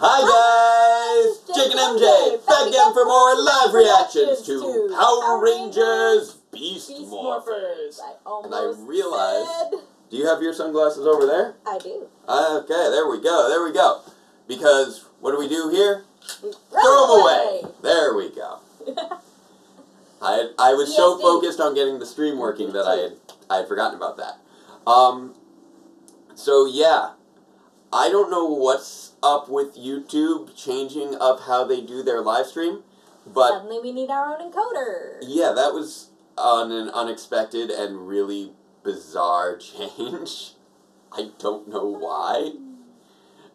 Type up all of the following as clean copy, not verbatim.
Hi guys! Chicken MJ back again for more live reactions to Power Rangers Beast Morphers. And I realized, do you have your sunglasses over there? I do. Okay, there we go. Because what do we do here? Throw them away. There we go. I was so focused on getting the stream working that I had forgotten about that. So yeah, I don't know what's up with YouTube changing up how they do their live stream, but suddenly we need our own encoder. Yeah, that was an unexpected and really bizarre change. I don't know why.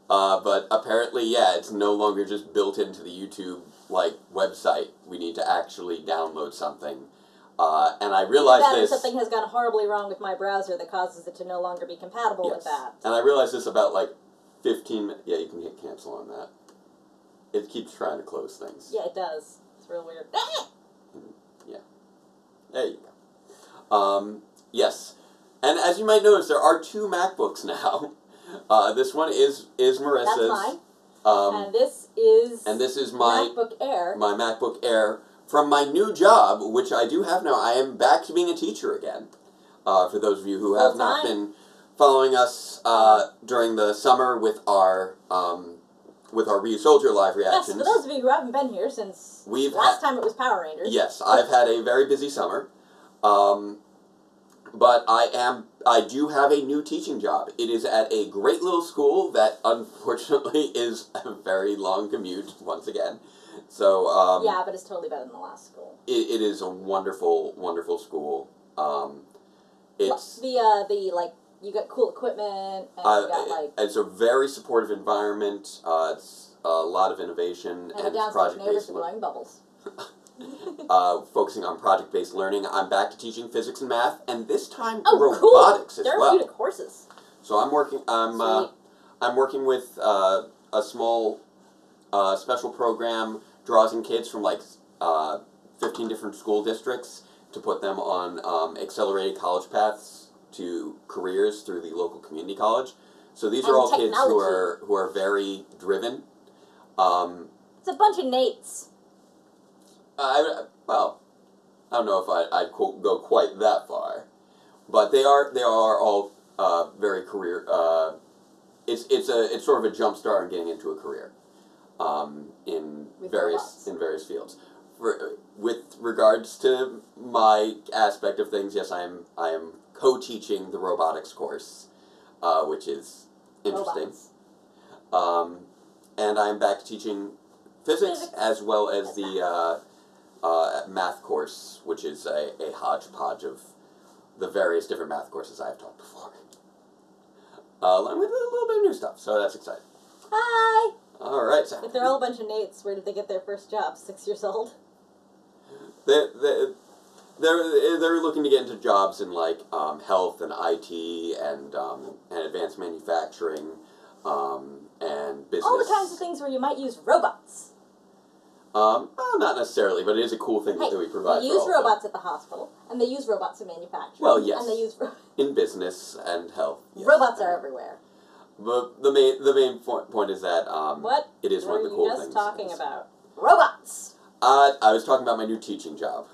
But apparently, yeah, it's no longer just built into the YouTube website. We need to actually download something. And I realized this. Something has gone horribly wrong with my browser that causes it to no longer be compatible with that. And I realized this about 15 minutes. Yeah, you can hit cancel on that. It keeps trying to close things. Yeah, it does. It's real weird. Yeah. There you go. Yes. And as you might notice, there are 2 MacBooks now. This one is Marissa's. That's mine. And this is my MacBook Air. My MacBook Air from my new job, which I do have now. I am back to being a teacher again. For those of you who have not been following us during the summer with our Read Soldier live reactions. Yes, for those of you who haven't been here since last time it was Power Rangers. Yes, I've had a very busy summer. But I do have a new teaching job. It is at a great little school that unfortunately is a very long commute once again. So yeah, but it's totally better than the last school. It is a wonderful, wonderful school. It's you got cool equipment and you got it's a very supportive environment. It's a lot of innovation and project-based blowing bubbles. Focusing on project-based learning. I'm back to teaching physics and math, and this time robotics as well. Therapeutic courses. So I'm working with a small special program, draws in kids from 15 different school districts to put them on accelerated college paths to careers through the local community college. So these are all kids who are very driven. It's a bunch of Nates. I don't know if I'd go quite that far, but they are all very career. It's sort of a jump start on getting into a career, in various fields. With regards to my aspect of things, yes, I am co-teaching the robotics course, which is interesting. And I'm back to teaching physics as well as the math course, which is a hodgepodge of the various different math courses I've taught before. Along with a little bit of new stuff, so that's exciting. Hi! Alright, so if they're all a bunch of Nates, where did they get their first job? 6 years old? They're looking to get into jobs in health and IT and advanced manufacturing and business. All the kinds of things where you might use robots. Well, not necessarily, but it is a cool thing that we provide. They use robots at the hospital, and they use robots in manufacturing. Well, yes. And they use in business and health. Yes. Robots are everywhere. But the main point is that it is one of the cool things. What were you just talking about? Robots. I was talking about my new teaching job.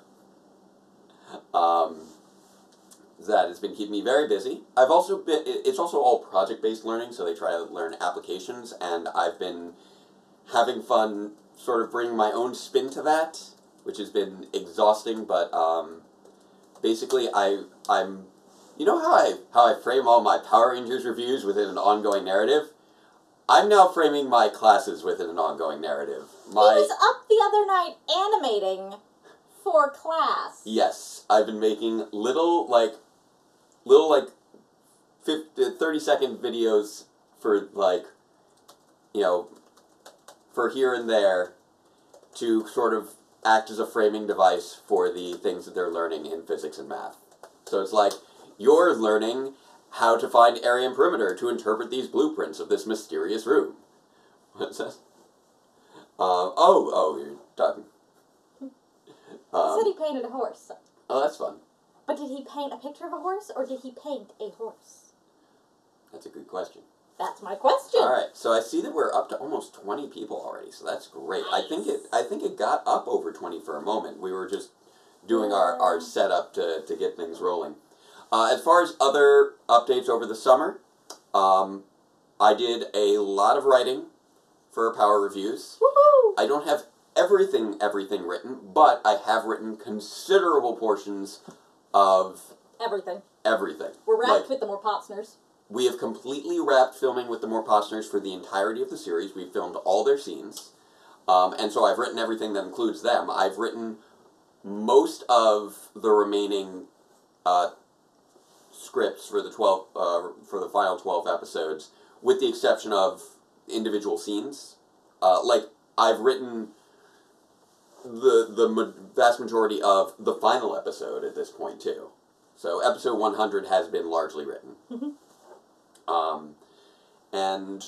That has been keeping me very busy. It's also all project-based learning, so they try to learn applications, and I've been having fun sort of bringing my own spin to that, which has been exhausting, but basically I'm you know how I frame all my Power Rangers reviews within an ongoing narrative? I'm now framing my classes within an ongoing narrative. He was up the other night animating for class. Yes, I've been making little 30-second videos for for here and there to sort of act as a framing device for the things that they're learning in physics and math. So it's you're learning how to find area and perimeter to interpret these blueprints of this mysterious room. What's that? You're talking. He said he painted a horse. Oh, that's fun. But did he paint a picture of a horse, or did he paint a horse? That's a good question. That's my question. All right, so I see that we're up to almost 20 people already, so that's great. Nice. I think it got up over 20 for a moment. We were just doing our setup to get things rolling. As far as other updates over the summer, I did a lot of writing for Power Reviews. Woohoo! I don't have everything written, but I have written considerable portions of Everything. everything. We're wrapped with the Morph-X. We have completely wrapped filming with the Morph-X for the entirety of the series. We've filmed all their scenes. And so I've written everything that includes them. I've written most of the remaining scripts for the for the final 12 episodes, with the exception of individual scenes. I've written the vast majority of the final episode at this point too. So episode 100 has been largely written. And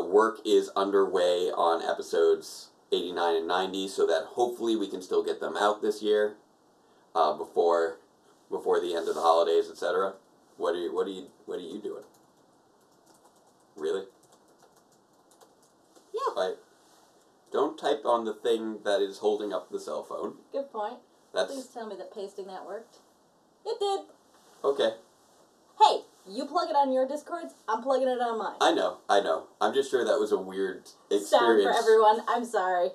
work is underway on episodes 89 and 90, so that hopefully we can still get them out this year, before the end of the holidays, etc. What are you doing? Really? Yeah. Don't type on the thing that is holding up the cell phone. Good point. Please tell me that pasting that worked. It did. Okay. Hey, you plug it on your Discords, I'm plugging it on mine. I know. I'm just sure that was a weird experience. Sound for everyone. I'm sorry.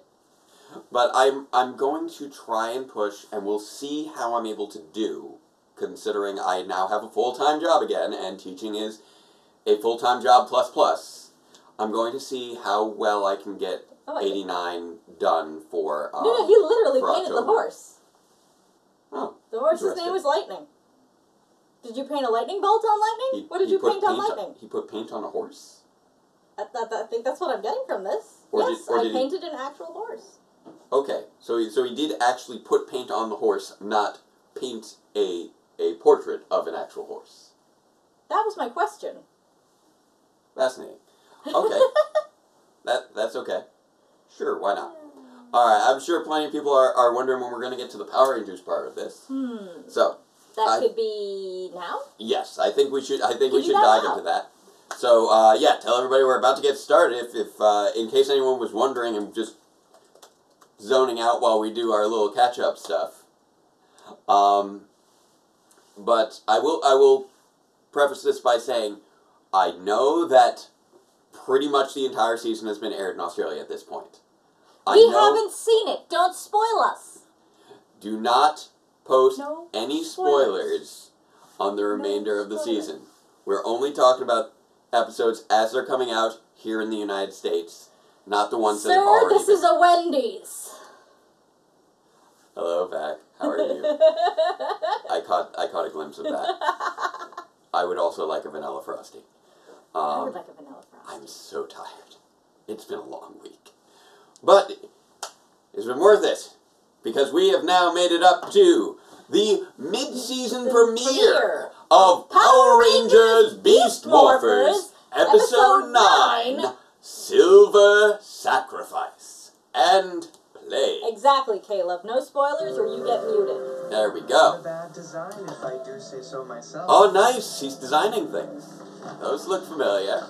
But I'm going to try and push, and we'll see how I'm able to do, considering I now have a full-time job again, and teaching is a full-time job plus. I'm going to see how well I can get 89 done for No, you literally for painted October. the horse. Oh. The horse's name was Lightning. Did you paint a lightning bolt on Lightning? What did you paint on Lightning? He put paint on a horse? I think that's what I'm getting from this. Yes, I painted an actual horse. Okay, so he did actually put paint on the horse, not paint a portrait of an actual horse. That was my question. Fascinating. Okay. That's okay. Sure, why not? Alright, I'm sure plenty of people are wondering when we're going to get to the Power Rangers part of this. So, that could be now? Yes, I think we should dive into that. So, tell everybody we're about to get started. If in case anyone was wondering and just zoning out while we do our little catch-up stuff. But I will preface this by saying I know that pretty much the entire season has been aired in Australia at this point. We haven't seen it. Don't spoil us. Do not post any spoilers on the remainder of the season. We're only talking about episodes as they're coming out here in the United States, not the ones that have already Sir, this is a Wendy's. Hello, Vac. How are you? I caught a glimpse of that. I would also like a vanilla frosty. I would like a vanilla frosty. I'm so tired. It's been a long week. But it's been worth it, because we have now made it up to the mid-season premiere of Power Rangers Beast Morphers, Episode 9, Silver Sacrifice. And play. Exactly, Caleb. No spoilers or you get muted. There we go. Not a bad design, if I do say so myself. Oh, nice. He's designing things. Those look familiar.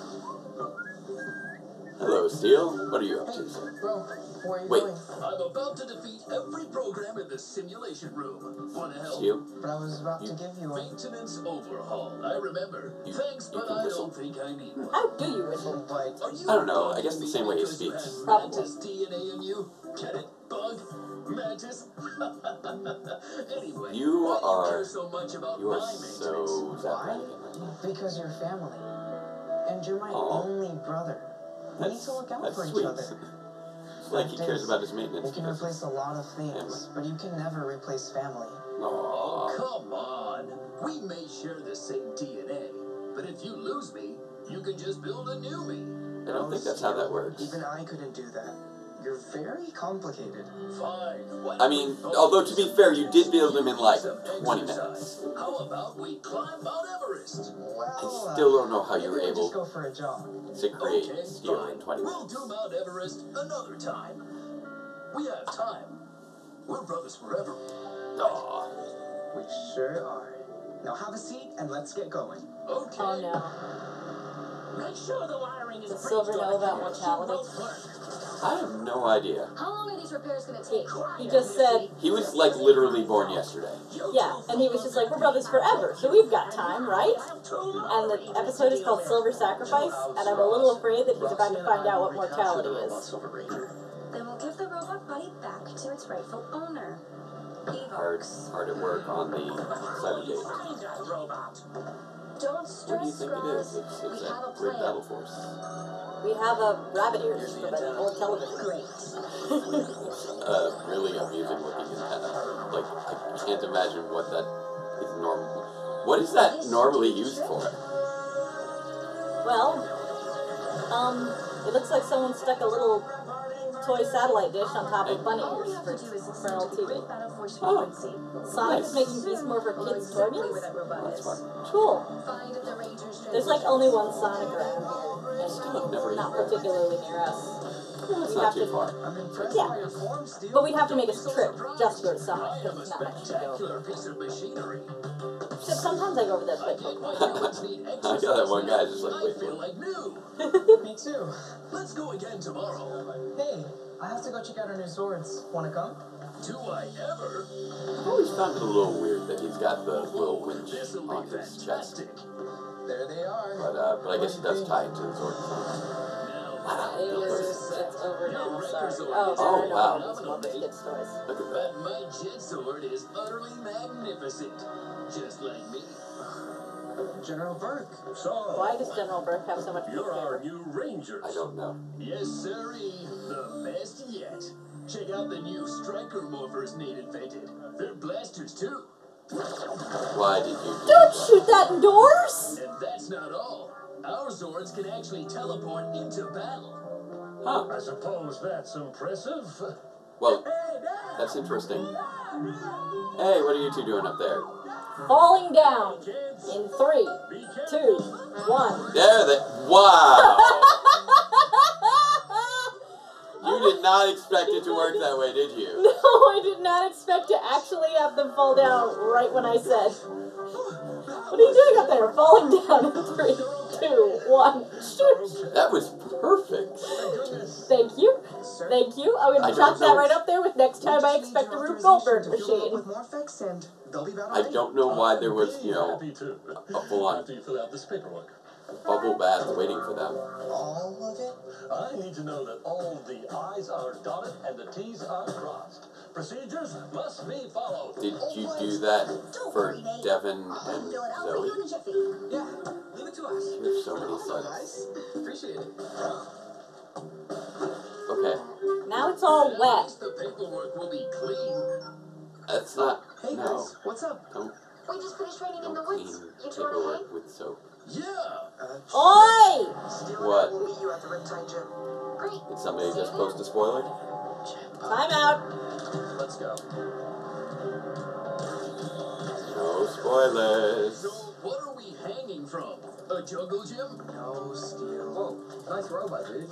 Hello, Steel. What are you up to, sir? Bro, where are you going? I'm about to defeat every program in the simulation room. Wanna help? Steel? But I was about to give you a... Maintenance overhaul. I remember. Thanks, you but can I whistle. don't think I need one. How do you whistle? But... Are you I don't know. I guess bugging the me same way he because you speaks. have Probably. Mantis DNA in you? Get it? Bug? Mantis? Anyway, You why do are- you care so much about You are my maintenance? so Zach Why? Brannigan. Because you're family. And you're my Aw. only brother. We need to look out That's for sweet. each other. It's like he cares about his maintenance. You can replace a lot of things, but you can never replace family. Oh, Aww. come on. We may share the same DNA, but if you lose me, you can just build a new me. I don't think that's how that works. Even I couldn't do that. You're very complicated. Fine. I mean, although to be fair, you did build him in like 20 minutes. How about we climb Mount Everest? Well, I still don't know how you were maybe we'll able just go for a jog. to create Okay, Steel in fine. 20 We'll minutes. do Mount Everest another time. We have time. We're brothers forever. Aww. We sure are. Now have a seat and let's get going. Okay. Oh no. Make sure the wiring is The silver know about mortality. I have no idea. How long are these repairs gonna take? He just said, He was like literally born yesterday. yeah, and he was just like, we're brothers forever, so we've got time, right? And the episode is called Silver Sacrifice, and I'm a little afraid that he's about to find out what mortality is. Then we'll give the robot body back to its rightful owner. Hard at work on the Cybergate. Don't What do you stress, think it is? Scrubs. It's We a have a grid plan. battle force. We have a rabbit ears for the old television. Great. Really amusing looking antenna. Like, I can't imagine what that is normal. What is that normally used for? Well, it looks like someone stuck a little toy satellite dish on top of bunny All we ears have for to do is an old TV. battle force Oh. frequency. Sonic's Nice. making Beast Morpher kids toy Exactly where meals? that robot That's is. fun. Cool. Find the Rangers. There's like only one Sonic around here, I've never and not even- particularly near us. It's We not have too to- far. I'm impressed Yeah. by your form, Steel. But we'd have to make a trip just to go to Sonic, I am because a it's not much to go. spectacular piece of machinery. Except sometimes I go over there to play Pokemon. Humans need I got that one guy just like, I wait for feel it. like new. Me too. Let's go again tomorrow. Hey, I have to go check out our new swords. Wanna come? Do I ever? I've always found it a little weird that he's got the little winch This'll on be his chest. fantastic. There they are. But I guess it does tie into the sword. Wow, It's over now, sorry. Oh, Oh, wow. no, Beast Morpher kids toys. Look at that. But my jet sword is utterly magnificent. Just like me. General Burke. So, Why does General Burke have so much you're our paper? new Rangers. I don't know. Yes, sirree. The best yet. Check out the new Striker Morphers Nate invented. They're blasters, too. Why did you do Don't shoot that indoors! And that's not all. Our Zords can actually teleport into battle. Huh. I suppose that's impressive. Well, that's interesting. Hey, what are you two doing up there? Falling down Kids, in 3, 2, 1. There they... Wow! You did not expect it to work that way, did you? No, I did not expect to actually have them fall down right when I said. What are you doing up there? Falling down in 3, 2, 1. Shoot! That was perfect. Thank you. Sir? Thank you. I'm I going to don't chalk that know. right up there with next time I expect a Rube Goldberg With machine. Morph-X and they'll be about I don't know why there was, you know, Happy to. a full-on After you fill out this paperwork. bubble bath waiting for them. all of it. I need to know that all the I's are dotted and the T's are crossed. Procedures must be followed. Did you do that for Devin and Zoe? Yeah, leave it to us. You have so many sons. Guys, appreciate it. Okay, Now it's all At wet. least the paperwork will be clean. that's not... Hey No, guys, what's up? don't We just finished training in the clean woods. You two wanna paperwork hang? with soap. Yeah. Oi! Steel What? and I will meet you at the Riptide Gym. Great. Did somebody just post a spoiler? Time out. Let's go. No spoilers. So what are we hanging from? A jungle gym? No, Steel. Whoa, nice robot, dude.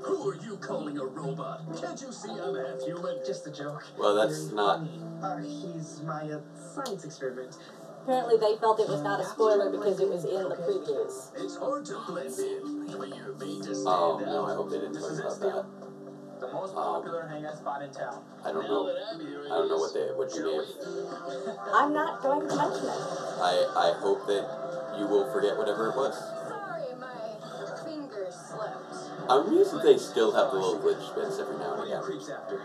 Who are you calling a robot? Can't you see I'm half human? Just a joke. Well, that's not... He's my science experiment. Apparently they felt it was not a spoiler because it was in the previews. It's hard to blend in, but you're made to stand Oh, out. no, I hope they didn't talk about that. The most popular hangout spot in town. I don't Now know. that I'm here, I don't know what you gave. I'm not going to mention it. I hope that you will forget whatever it was. Sorry, my fingers slipped. I'm amused that they still have the little glitch bits every now and again. Creeps after.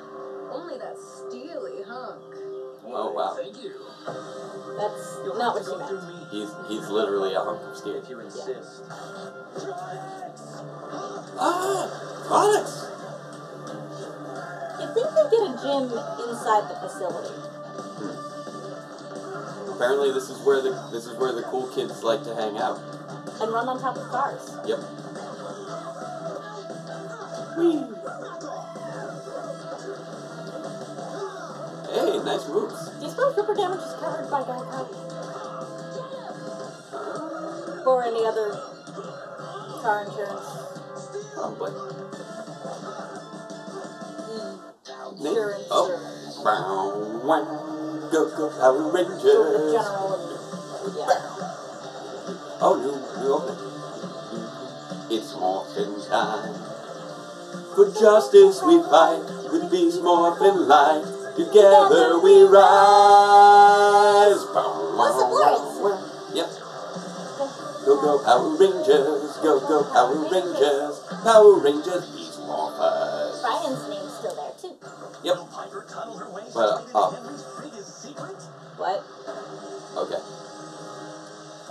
Only that steely hunk. Oh, wow. Thank you. That's You'll not have what to she go meant. through me He's literally a hunk of steel. if you insist. Ah! Products! You'd think they'd get a gym inside the facility. Apparently this is where the cool kids like to hang out. And run on top of cars. Yep. Whee! Hey, nice moves. Do you suppose ripper damage is covered by Geico? Or any other car insurance? Probably. Insurance Oh. or Bow, wow. Go, go, Power sort of Rangers. general and, yeah. Oh, new opening. It's morphin' time. For justice we fight, with Beast Morphin' light. Together we rise. Listen, Lawrence. Yep. Go, go, Power Rangers. Go, go, Power Rangers. Power Rangers, Beast Morphers. Brian's name's still there, too. Yep. But, What? okay.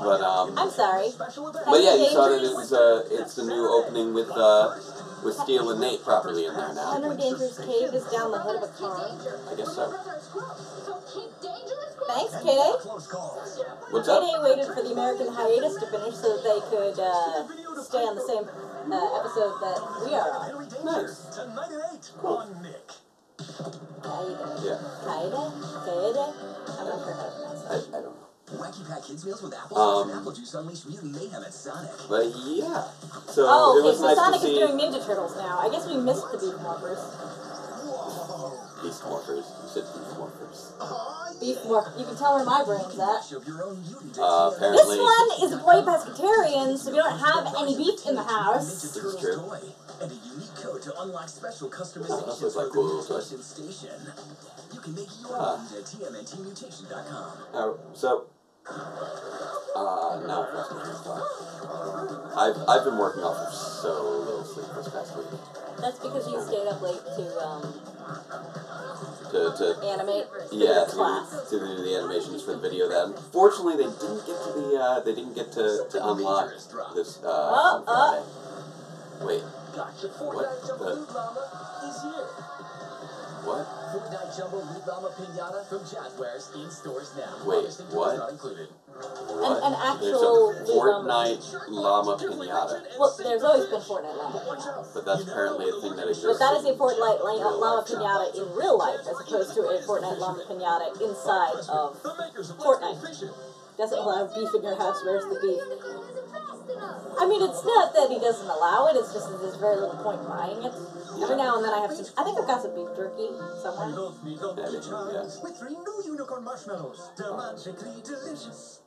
But, I'm sorry. but yeah, you saw that it's the new opening with Steel and Nate properly in there now. Henry Danger's cave is down the hood of a car. I guess so. Thanks, K-Day. What's up? K-Day waited for the American hiatus to finish so that they could stay on the same episode that we are on. Nice. Tonight at 8 on Nick. Kaide? Yeah. Kaide? Kaide? I'm not sure how to pronounce I that. don't know. Wacky Pack Kids Meals with applesauce and apple juice unleash mutant mayhem at Sonic. But yeah. So Oh, it okay, was so nice Sonic to see is doing Ninja Turtles now. I guess we missed the Beef Morphers. Beast Morphers. You said Beast Morphers. Beef Morph. You can tell where my brain's at. Apparently. This one is a boy pescatarian, so we don't have any beef in the house. This is true. And a unique code to unlock special Oh, customization that looks like for cool the little toy. mutation station. You can make your own at tmntmutation.com. So, now I've lost my train of thought. I've been working off of so little sleep this past week. That's because you stayed up late to To animate for yeah, your class. to do the animations for the video. That unfortunately they didn't get to unlock this on Friday. Wait, what? What? Fortnite Jumbo Loot Llama Pinata from Jazzwares in stores now. Wait, what? Not included. What? An There's actual a Fortnite llama pinata, Well, there's always been Fortnite Llama Pinata. but that's apparently a thing that exists. But that is a in Fortnite real Llama life. Pinata in real life, as opposed to a Fortnite Llama Pinata inside of Fortnite. Doesn't allow beef in your house, where's the beef? I mean, it's not that he doesn't allow it, it's just that there's very little point in buying it. Every now and then I have some, I think I've got some beef jerky somewhere. Yeah. With 3 new unicorn marshmallows. They're magically delicious.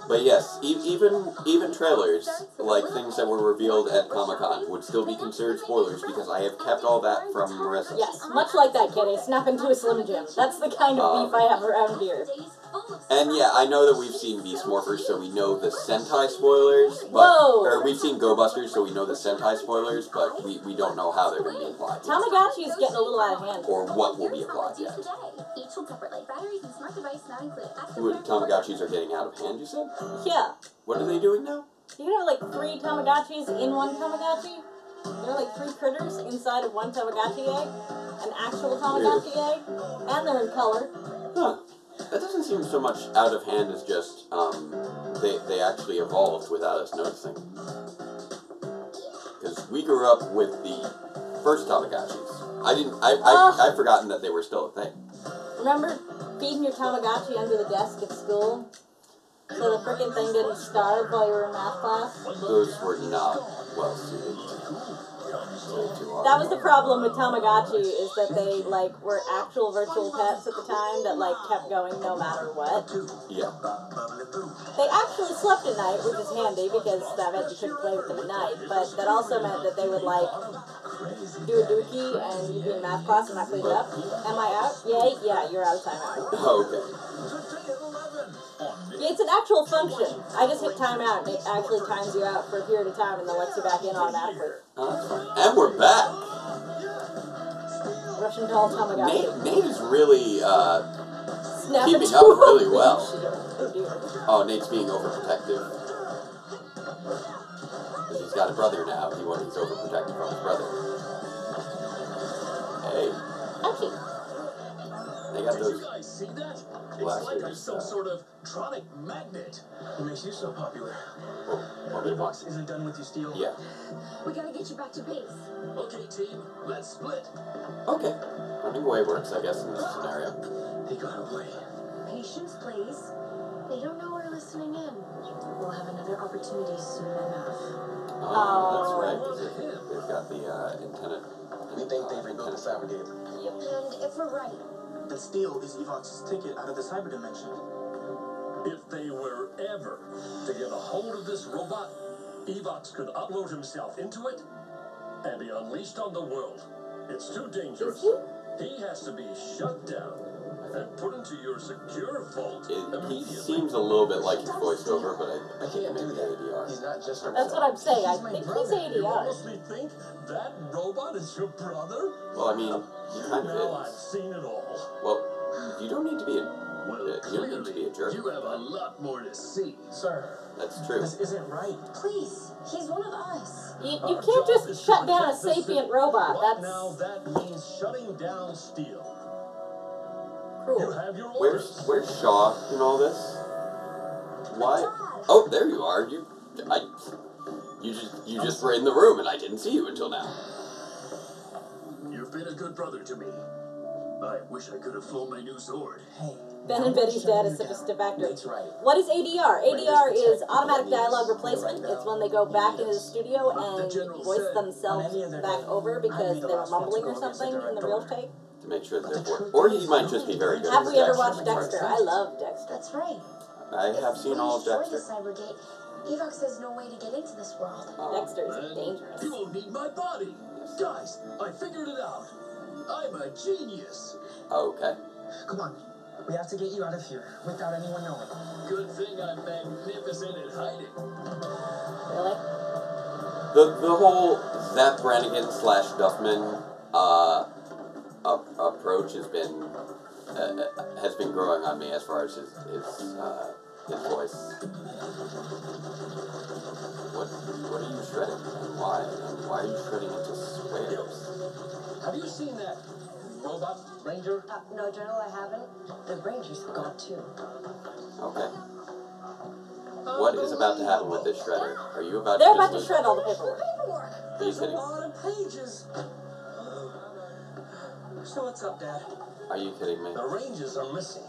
But yes, even trailers, like things that were revealed at Comic-Con, would still be considered spoilers because I have kept all that from Marissa. Yes, much like that, Kitty. Snap into a Slim Jim. That's the kind of beef I have around here. And yeah, I know that we've seen Beast Morphers, so we know the Sentai spoilers, but Whoa! or we've seen Go Busters, so we know the Sentai spoilers, but we don't know how they're going to be applied yet, Tamagotchi is getting a little out of hand. or what will be applied yet. Each hold separately. Batteries and smart device not included. What, Tamagotchis are getting out of hand, you said? Yeah. What are they doing now? You know, like 3 Tamagotchis in one Tamagotchi? There are like 3 critters inside of one Tamagotchi egg. An actual Tamagotchi egg. And they're in color. Huh. That doesn't seem so much out of hand as just, they actually evolved without us noticing. Because we grew up with the first Tamagotchis. I've forgotten that they were still a thing. Remember feeding your Tamagotchi under the desk at school? So the frickin' thing didn't starve while you were in math class? Those were not well suited. That was the problem with Tamagotchi, is that they, like, were actual virtual pets at the time that, like, kept going no matter what. Yeah. They actually slept at night, which is handy, because that meant you couldn't play with them at night, but that also meant that they would, like, do a dookie, and you'd be in math class and not clean it up. Am I out? Yay? Yeah, you're out of timeout. Oh, okay. Yeah, it's an actual function. I just hit timeout, and it actually times you out for a period of time, and then lets you back in automatically. Oh, that's fine. And we're back. Russian doll Tamagotchi. Nate is really Snap keeping into up a really well. Oh, dear. Oh, Nate's being overprotective. Because he's got a brother now. He's overprotective of his brother. Hey, Ouchie. they got Did those you guys see that? It's blasters. like I'm some sort of tronic magnet. What makes you so popular? What they want. Evox isn't done with you, Steel. Yeah. We gotta get you back to base. Okay, team, let's split. Okay. Running away works, I guess, in this scenario. He got away. Patience, please. They don't know we're listening in. We'll have another opportunity soon enough. Oh, that's right. 'Cause they've got the antenna. We think they've rebuilt the Cybergate. And if we're right, Then Steel is Evox's ticket out of the cyber dimension. If they were ever to get a hold of this robot, Evox could upload himself into it and be unleashed on the world. It's too dangerous. He has to be shut down and put into your secure vault He immediately. seems a little bit like he's voiced over, but I think can't it may do be that. ADR. He's not just That's what I'm saying. I think he's You ADR. honestly think that robot is your brother? Well, I mean, he kind Now of I've is. seen it all. Well, you don't need to be a Well, you don't need to be a jerk. you have a lot more to see. Sir, That's true. this isn't right. Please, he's one of us. You Our can't job is just to shut down a protect the sapient city. robot. Right That's now, that means shutting down Steel. You cruel. have your orders. Where's Shaw in all this? Why? Oh, there you are. You just were in the room and I didn't see you until now. You've been a good brother to me. I wish I could have flown my new sword. Hey. Ben and Betty's dad is such a stiff actor. That's right. What is ADR? ADR is automatic dialogue replacement. It's when they go back into the studio and voice themselves back over because they were mumbling or something in the real tape. To make sure that they're or he might just be very good Have at we ever Dexter watched McCarthy. Dexter? I love Dexter. That's right. I have seen all of Dexter. Destroy the Cybergate. Evox has no way to get into this world. Dexter's Then dangerous. you won't need my body. Guys, I figured it out. I'm a genius. Okay. Come on. We have to get you out of here without anyone knowing. Good thing I'm magnificent at hiding. Really? The whole Zap Brannigan / Duffman approach has been growing on me as far as his voice. What are you shredding and why? And why are you shredding into squares? Have you seen that robot ranger? No, Journal, I haven't. The Rangers have gone too. Okay. What is about to happen with this shredder? Are you about They're to about to just shred all the paperwork. Are you kidding? of pages. So what's up, Dad? Are you kidding me? The Rangers are missing.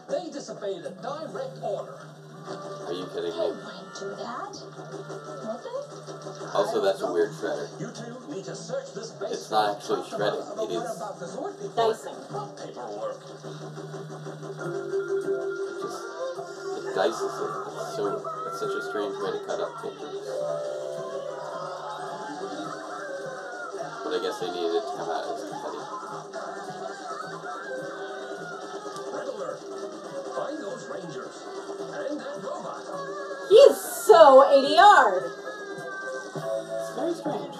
They disobeyed a direct order. Are you kidding They me? wouldn't do that. Would they? Also, that's a weird shredder. You two need to search this base. It's not actually shredding. It is About the sword people. Dicing. Paperwork. it dices it. It's such a strange way to cut up pictures. But I guess they needed it to come out as confetti. Red alert. Find those Rangers. And that robot. He is so ADR'd. It's very strange.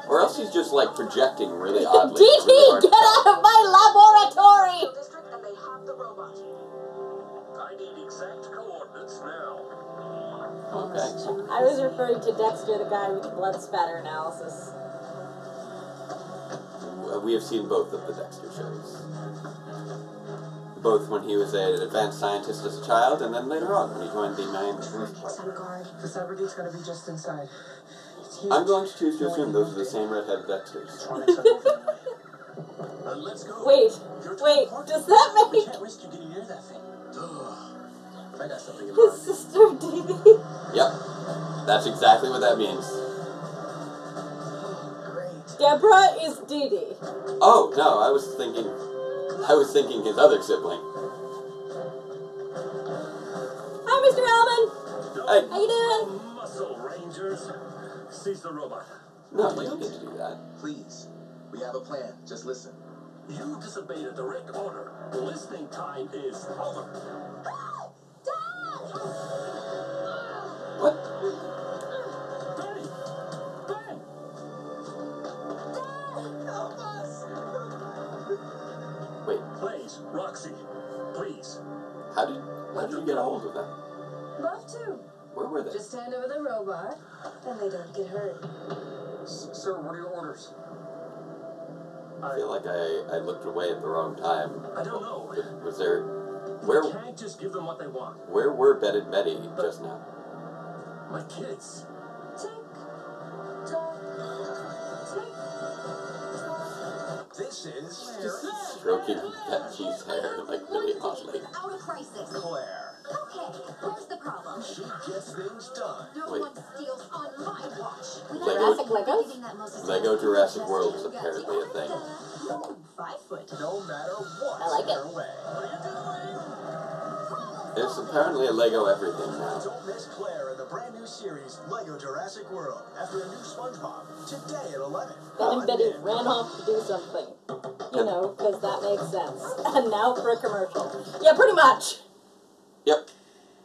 Or else he's just like projecting really oddly. DT, Really hard to get tell. out of my laboratory! District, and they have the robot. I need exact coordinates now. Okay. I was referring to Dexter, the guy with the blood spatter analysis. We have seen both of the Dexter shows. Both when he was an advanced scientist as a child, and then later on when he joined the Miami Police It's Department. on guard. The Cybergate's gotta be just inside. It's huge. I'm going to choose to assume those are the same redhead Dexters. Electronics are moving away. Let's go. Wait, does that We make can't risk you getting near that thing. I got something in his mind. sister Dee? Yep. That's exactly what that means. Great. Deborah is Dee Dee. Oh, no, I was thinking his other sibling. Hi, Mr. Alvin. Hey. How you doing? Muscle Rangers. Seize the robot. No, you don't get to do that. Please. We have a plan. Just listen. You disobeyed a direct order. Listening time is over. What? Benny! Ben! Wait, Please, Roxy. Please. how did you get a hold of them? Love to. Where were they? Just hand over the robot, and they don't get hurt. Sir, what are your orders? I feel like I looked away at the wrong time. I don't know. Was there... You can't just give them what they want. Where were Bet and Betty just now? My kids. Tick, tock, tick, tock. This is Just stroking Betty's hair like really oddly. Without a crisis. Claire. Okay, where's the problem? She gets things done. No Wait. one steals on my watch. Lego- Jurassic Legos? Lego Jurassic World is apparently a thing. 5 foot. No matter what. I like it. Her way. What are you doing? It's apparently a Lego everything now. Don't miss Claire in the brand new series Lego Jurassic World after a new SpongeBob today at 11. Ben and Betty ran off to do something. You know, because that makes sense. And now for a commercial. Yeah, pretty much. Yep.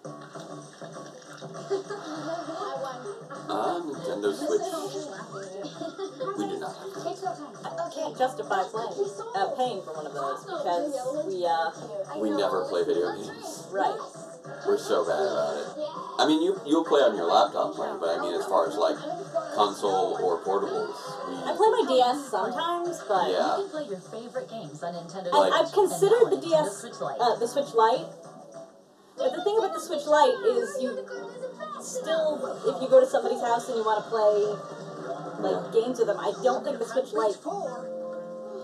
I won. Nintendo Switch. We do not have Take your time. I can't justify paying for one of those because We never play video games. right. We're so bad about it. I mean, you'll play on your laptop playing, but I mean, as far as like console or portables, I play my DS sometimes, but yeah. You can play your favorite games on Nintendo and Switch. I've considered the And DS, Switch Lite. the Switch Lite. But the thing about the Switch Lite is you still, if you go to somebody's house and you want to play like games with them, I don't think the Switch Lite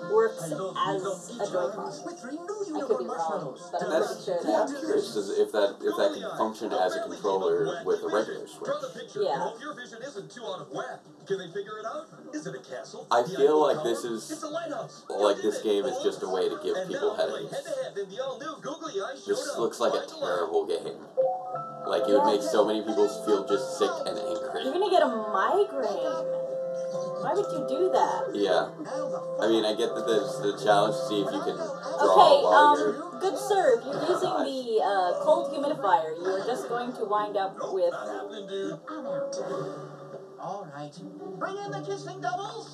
works as a Joy-Con. I could be wrong, but I'm pretty sure Yeah, I'm that. curious if that can function as a controller with a regular Switch. Yeah. Hope your vision isn't too out of whack. Can they figure it out? Is it a castle? I The feel Eiffel like Tower? this is It's a lighthouse. like this game is just a way to give And people now, headaches. head-to-head in the all-new googly eyes This showdown. looks like a Find the line. terrible game. Like it would make so many people feel just sick and You're angry. gonna get a migraine. Why would you do that? Yeah. I mean, I get that there's the challenge to see if you can draw Okay, while you're. good sir, if you're using the cold humidifier, you are just going to wind up with. Not happening, dude. I'm out. All right. Bring in the kissing doubles.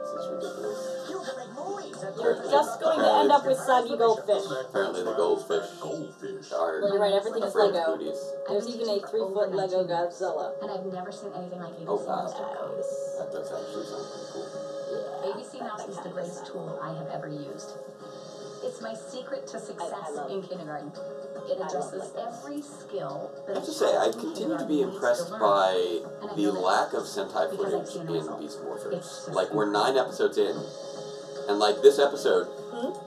This is ridiculous. You can make movies. You're just going to end up with soggy goldfish. Apparently, the goldfish Goldfish. are Well, you're right, everything is afraid of Lego. cooties. There's even a 3-foot Lego Godzilla. And I've never seen anything like ABC Oh, wow. Mouse. Nice. That does actually sound pretty cool. ABC Mouse is the greatest tool I have ever used. It's my secret to success I love in kindergarten. It addresses every skill I that have to say, I continue to be impressed by the lack of Sentai footage in Beast Morphers. Like, we're 9 episodes in, and like this episode,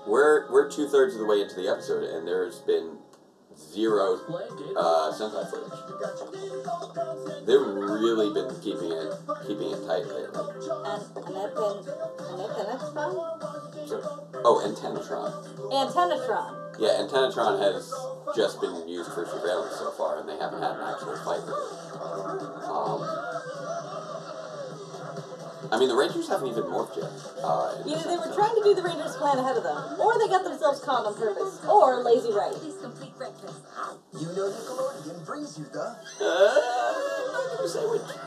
we're 2/3 of the way into the episode, and there's been 0 Sentai footage. They've really been keeping it tight lately. Antennatron? Oh, Antennatron. Antennatron. Yeah, Antennatron has just been used for surveillance so far, and they haven't had an actual fight with it. I mean, the Rangers haven't even morphed yet. Either they were trying to do the Rangers' plan ahead of them, or they got themselves caught on purpose, or lazy right. Please complete breakfast. You know Nickelodeon brings you the. I'm not gonna say which. Did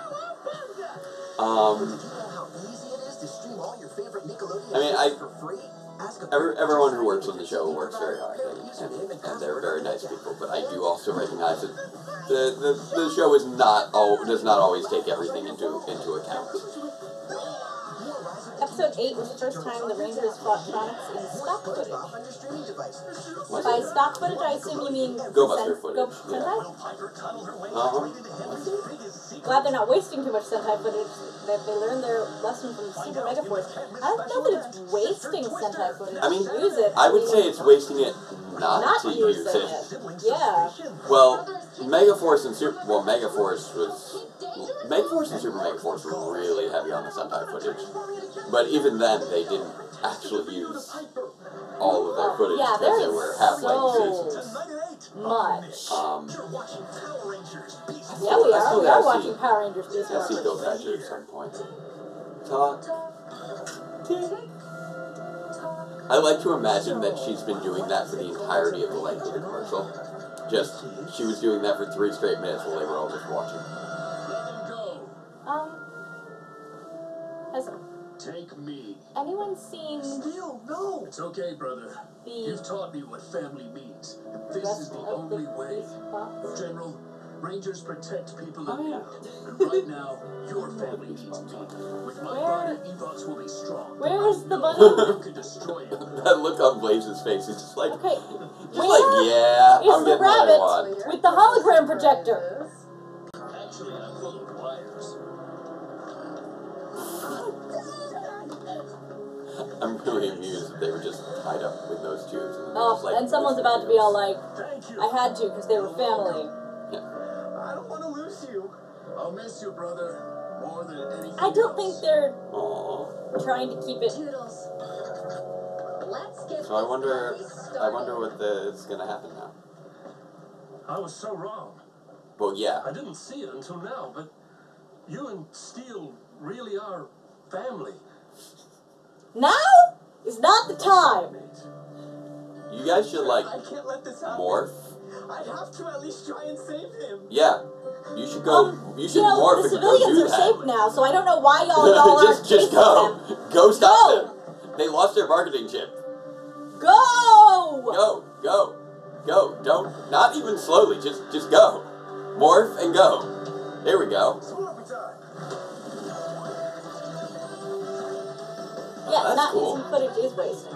you know how easy it is to stream all your favorite Nickelodeon I mean, shows for free? Ask a everyone who works on the show works very hard, and they're very nice people. But I do also recognize that the show is does not always take everything into account. Episode 8 was the first time the Rangers fought Tronics in stock footage. On your streaming devices. By stock footage, I assume you mean Go Buster footage, yeah. Sentai? Uh-huh. Glad they're not wasting too much Sentai footage. That they learned their lesson from Super Mega Force. I don't know that it's wasting Sentai footage I mean, to use it. I would say it's wasting it not to use using it. Yeah. Well, Megaforce and Super Megaforce and Super Megaforce were really heavy on the Sentai footage. But even then, they didn't actually use all of their footage Yeah, because they there were is halfway so seasons. much. You're watching Power Rangers. Beast Yeah, we I are. still We gotta are see- watching Power Rangers Beast I'll see Bill Morphers. Thatcher at some point. Talk. I like to imagine that she's been doing that for the entirety of the length of the commercial. Just, she was doing that for 3 straight minutes while they were all just watching. Has Take me. anyone seen Still, no. It's okay, brother. the You've taught me what family means. This rest is the of the only way. Beast Box? General, Rangers protect people Oh, in yeah. need. And right now, your family needs me. With my body, Evox will be strong. Where's the No, bunny? you can destroy it. That look on Blaze's face, he's just like, Okay, yeah, is I'm the getting what I rabbit want. with the hologram projector? Actually, I'm full of wires. I'm really amused that they were just tied up with those tubes. And Oh, just like, and someone's listen about to be all like, Thank you. I had to because they were family. I don't want to lose you. I'll miss you, brother, more than anything I don't think they're Aww. trying to keep it. Toodles. Let's get So I wonder this party started. what is gonna happen now. I was so wrong. Well, yeah. I didn't see it until now, but you and Steel really are family. Now is not the time. You guys should, like, I can't let this happen. morph. I have to at least try and save him. Yeah. You should go, you should You know, morph the and go civilians do are that. safe now, so I don't know why y'all aren't just chasing go. them. Go stop Go. them. They lost their marketing chip. Go! Go. Go. Go. Don't, not even slowly. Just go. Morph and go. There we go. Yeah, That's not cool. using footage is wasting.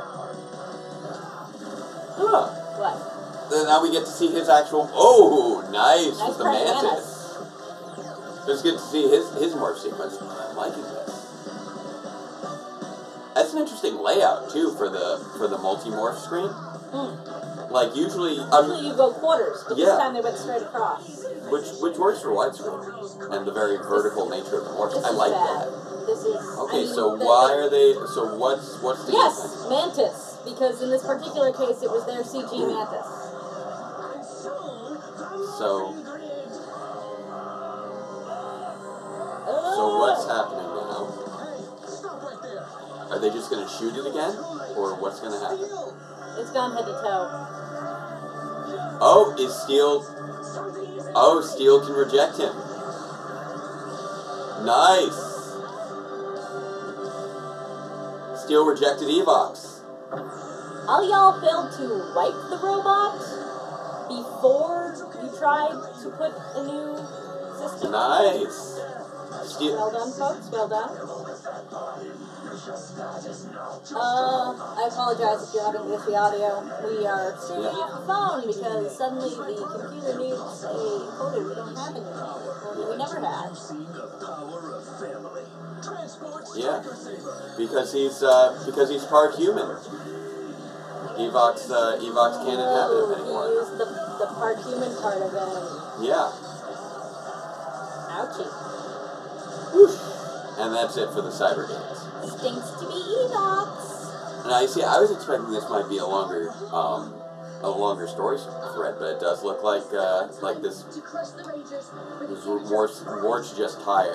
Huh. What? Then now we get to see his actual. Oh, nice, Nice with the praying mantis. mantis. It's good to see his morph sequence. I'm liking this. That's an interesting layout too for the multi-morph screen. Like usually Usually you go quarters, but yeah. this time they went straight across. which works for widescreen and the very vertical nature of the morphs. This I is like bad. that. This is. Okay, I mean, so why are they? So what's the Yes, difference? mantis. Because in this particular case, it was their CG mantis. So what's happening now? Are they just gonna shoot it again, or what's gonna happen? It's gone head to toe. Oh, is Steel? Oh, Steel can reject him. Nice. Steel rejected Evox. All y'all failed to wipe the robot before you tried to put a new system. Nice. Steel. Well done, folks. Well done. I apologize if you're having the audio. We are streaming off the phone because suddenly the computer needs a encoder we don't have anymore. Or we never had. Yeah, because he's part human. Evox can't inhabit him He anymore. used the part human part of him. Yeah. Ouchie. And that's it for the cyber games. Stinks to be Evox. Now you see, I was expecting this might be a longer story thread, but it does look like this more to just tie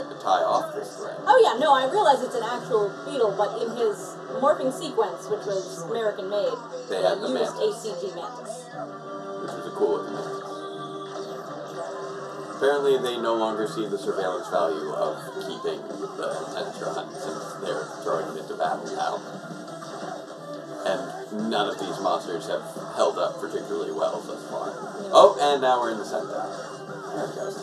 off this thread. Oh yeah, no, I realize it's an actual beetle, but in his morphing sequence, which was American made, They had the used mantis. a CG mantis. Which was a cool looking mantis. Apparently, they no longer see the surveillance value of keeping the Tentron since they're throwing it into battle now. And none of these monsters have held up particularly well thus far. Oh, and now we're in the center. There it goes.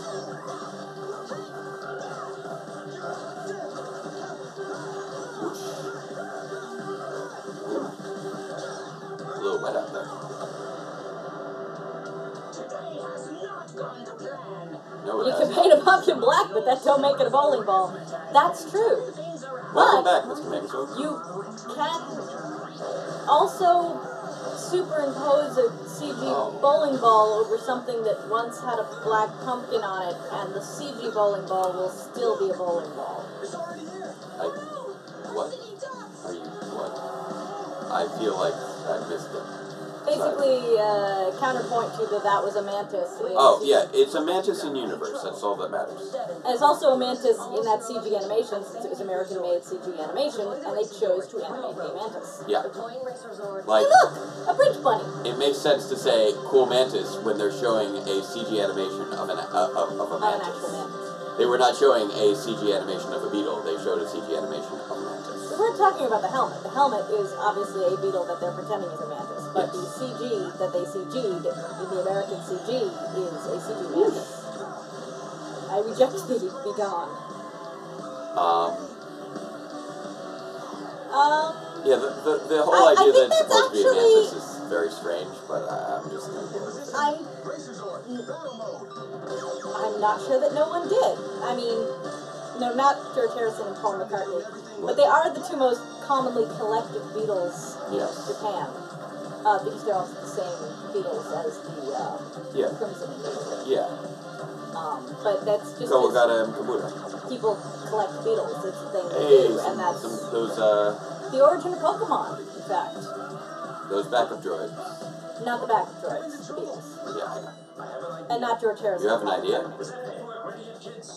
Whoosh. A little wet out there. No, it You can hasn't. paint a pumpkin black, but that don't make it a bowling ball. That's true. Welcome But back, Mr. Megasword. you can also superimpose a CG bowling ball over something that once had a black pumpkin on it, and the CG bowling ball will still be a bowling ball. What? Are you, what? I feel like I missed it. Basically, counterpoint to that was a mantis. Oh, yeah, it's a mantis in universe. That's all that matters. And it's also a mantis in that CG animation, since it was American-made CG animation, and they chose to animate a mantis. Yeah. Like, hey, look! A bridge bunny! It makes sense to say cool mantis when they're showing a CG animation of a mantis. An actual mantis. They were not showing a CG animation of a beetle. They showed a CG animation of a mantis. We weren't talking about the helmet. The helmet is obviously a beetle that they're pretending is a mantis. But the CG that they CG'd in the American CG is a CG mantis. I reject thee, be gone. Yeah, the whole idea that it's supposed to be a mantis is very strange, but I'm just gonna go with it. I'm not sure that no one did. I mean, no, not George Harrison and Paul McCartney, but they are the two most commonly collected Beatles in Japan. Because they're also the same Beatles as the Crimson Beatles. Yeah. But that's just Kawagata and Kabuto. People collect Beatles. It's the thing they do, and that's those the origin of Pokemon, in fact. those backup droids. Not the backup droids. The Beatles. Yeah, I know. And not George Harrison. You have an idea?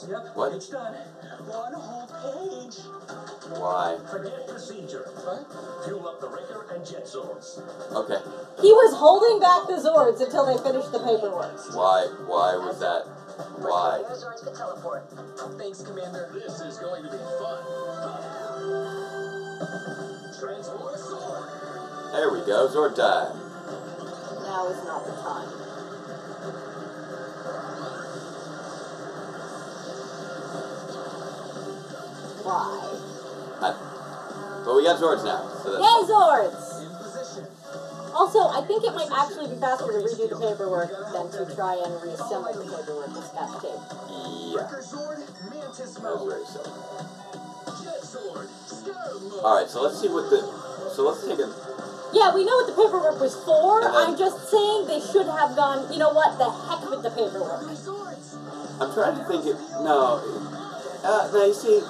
Yep, What? it's done. One whole page. Why? Forget procedure. Fuel up the Raker and jet swords. Okay. He was holding back the Zords until they finished the paperwork. Why? Why was that? Why? Zords could teleport. Thanks, Commander. This is going to be fun. Transport sword. There we go. Zord time. Now is not the time. Why? But we got Zords now. So that's Yay, Zords! In position. Also, I think it might actually be faster to redo the paperwork than to try and reassemble the paperwork with scotch tape. yeah. Wrecker Zord, Mantis That was mode. very silly. Jet sword. Scarab mode. All right. So let's see what the. So let's take a. Yeah, we know what the paperwork was for. And then- I'm just saying they should have gone, you know what, the heck with the paperwork. I'm trying to think. No. Now you see.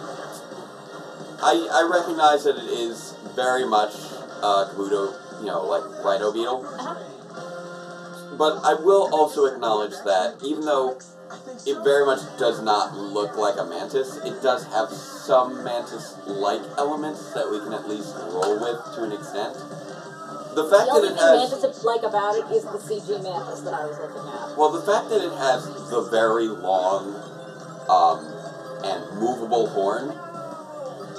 I recognize that it is very much Kabuto, you know, like Rhino Beetle. But I will also acknowledge that even though it very much does not look like a mantis, it does have some mantis-like elements that we can at least roll with to an extent. The fact The that only it thing has... Mantis like about it is the CG Mantis that I was looking at. Well, the fact that it has the very long and movable horn,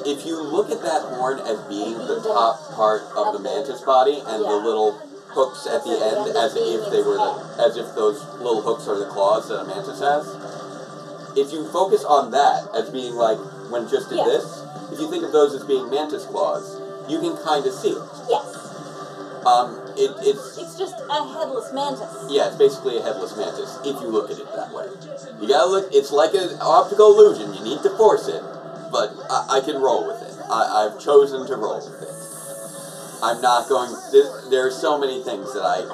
if you look at that horn as being the top part of the mantis body and the little hooks at the end as if they were as if those little hooks are the claws that a mantis has, if you focus on that as being like when just did this, if you think of those as being mantis claws, you can kind of see it. Yes. It's just a headless mantis. Yeah, it's basically a headless mantis, if you look at it that way. You gotta look, it's like an optical illusion, you need to force it, but I can roll with it. I've chosen to roll with it. I'm not going, there are so many things that I can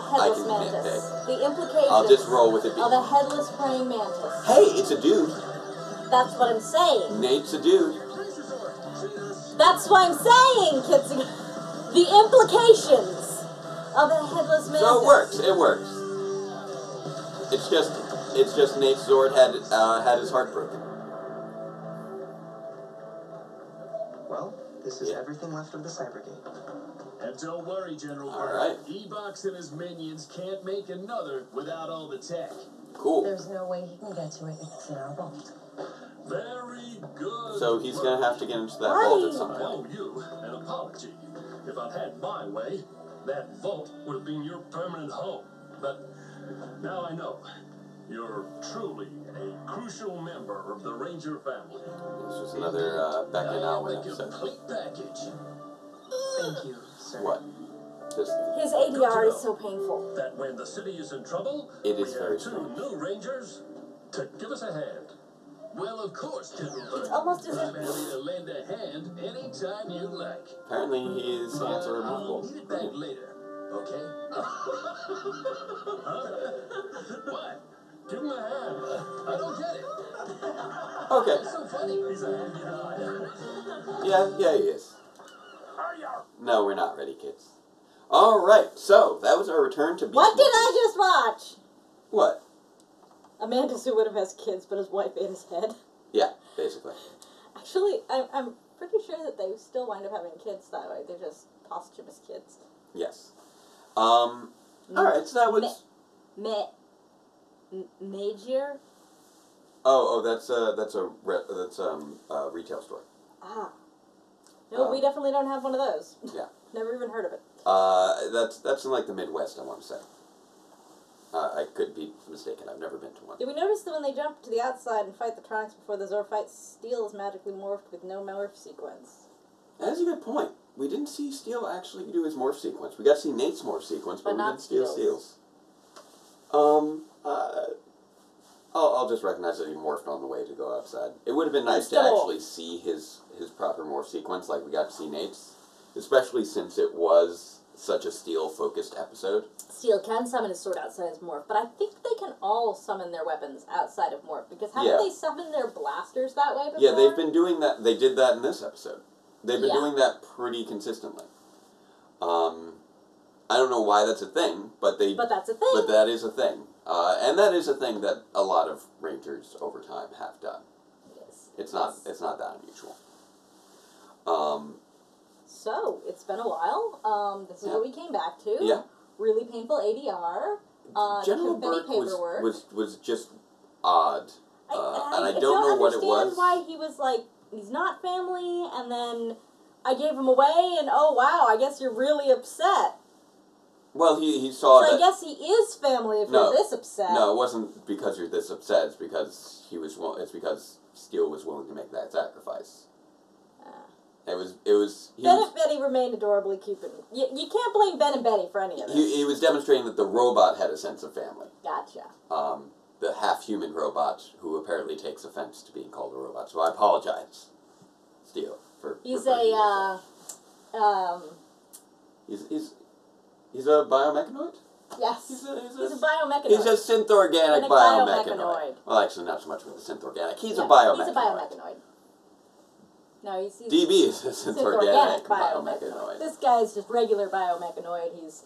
nitpick. The implications I'll just roll with it. of a headless praying mantis. Hey, it's a dude. That's what I'm saying. Nate's a dude. That's what I'm saying, kids. The implications of a headless mantis. So it works. It works. It's just Nate's Zord had his heart broken. Well, this is everything left of the Cybergate. And don't worry, General All Bird. right. E-Box and his minions can't make another without all the tech. Cool. There's no way he can get to it if it's in our vault. Very good. So he's gonna have to get into that vault at some I point. owe you an apology. If I'd had my way, that vault would have been your permanent home. But now I know. You're truly a crucial member of the Ranger family. This was another Beck and Alwyn The episode. complete package. Thank you, sir. What? Just His ADR is so painful. That when the city is in trouble, It is we very have two strange. new Rangers to give us a hand. Well, of course, General Bird. It's almost as I'm if happy to lend a hand anytime you like. apparently his hands are I'll removable. need it back later, okay? What? Give him a hand. I don't get it. Okay. It's so funny. He's a handy guy. Yeah, he is. No, we're not ready, kids. All right, so that was our return to Beast What did Mode. I just watch? What? A mantis who would have has kids, but his wife ate his head. Yeah, basically. Actually, I'm pretty sure that they still wind up having kids that way. They're just posthumous kids. Yes. All right, so that was. Major? Oh, that's a retail store. Ah. No, we definitely don't have one of those. Yeah. Never even heard of it. That's in like the Midwest, I want to say. I could be mistaken. I've never been to one. Did we notice that when they jump to the outside and fight the Trunks before the Zord fight, Steel is magically morphed with no morph sequence? That's a good point. We didn't see Steel actually do his morph sequence. We got to see Nate's morph sequence, but we not didn't see Steel's. Steel's. I'll just recognize that he morphed on the way to go outside. It would have been nice to Still. actually see his proper morph sequence like we got to see Nate's, especially since it was such a Steel-focused episode. Steel can summon his sword outside his morph, but I think they can all summon their weapons outside of morph, because haven't they summoned their blasters that way before? Yeah, they've been doing that. They did that in this episode. They've been doing that pretty consistently. I don't know why that's a thing, but that's a thing. But that is a thing. And that is a thing that a lot of Rangers over time have done. Yes. It's not that unusual. So, it's been a while. This is what we came back to. Yeah. Really painful ADR. General confetti Burke paperwork. was just odd. And I don't know what it was. I don't understand why he was like, he's not family, and then I gave him away, and oh wow, I guess you're really upset. Well, he saw so that... I guess he is family if you're this upset. No, it wasn't because you're this upset. It's because it's because Steele was willing to make that sacrifice. It was. Ben and Betty remained adorably cute. You can't blame Ben and Betty for any of this. He was demonstrating that the robot had a sense of family. Gotcha. The half-human robot who apparently takes offense to being called a robot. So I apologize, Steele, for. He's He's a biomechanoid? Yes. He's a biomechanoid. He's a synth-organic biomechanoid. Well, actually, not so much with the synth-organic. He's a biomechanoid. He's a biomechanoid. No, he's DB is a synth-organic biomechanoid. This guy's just regular biomechanoid. He's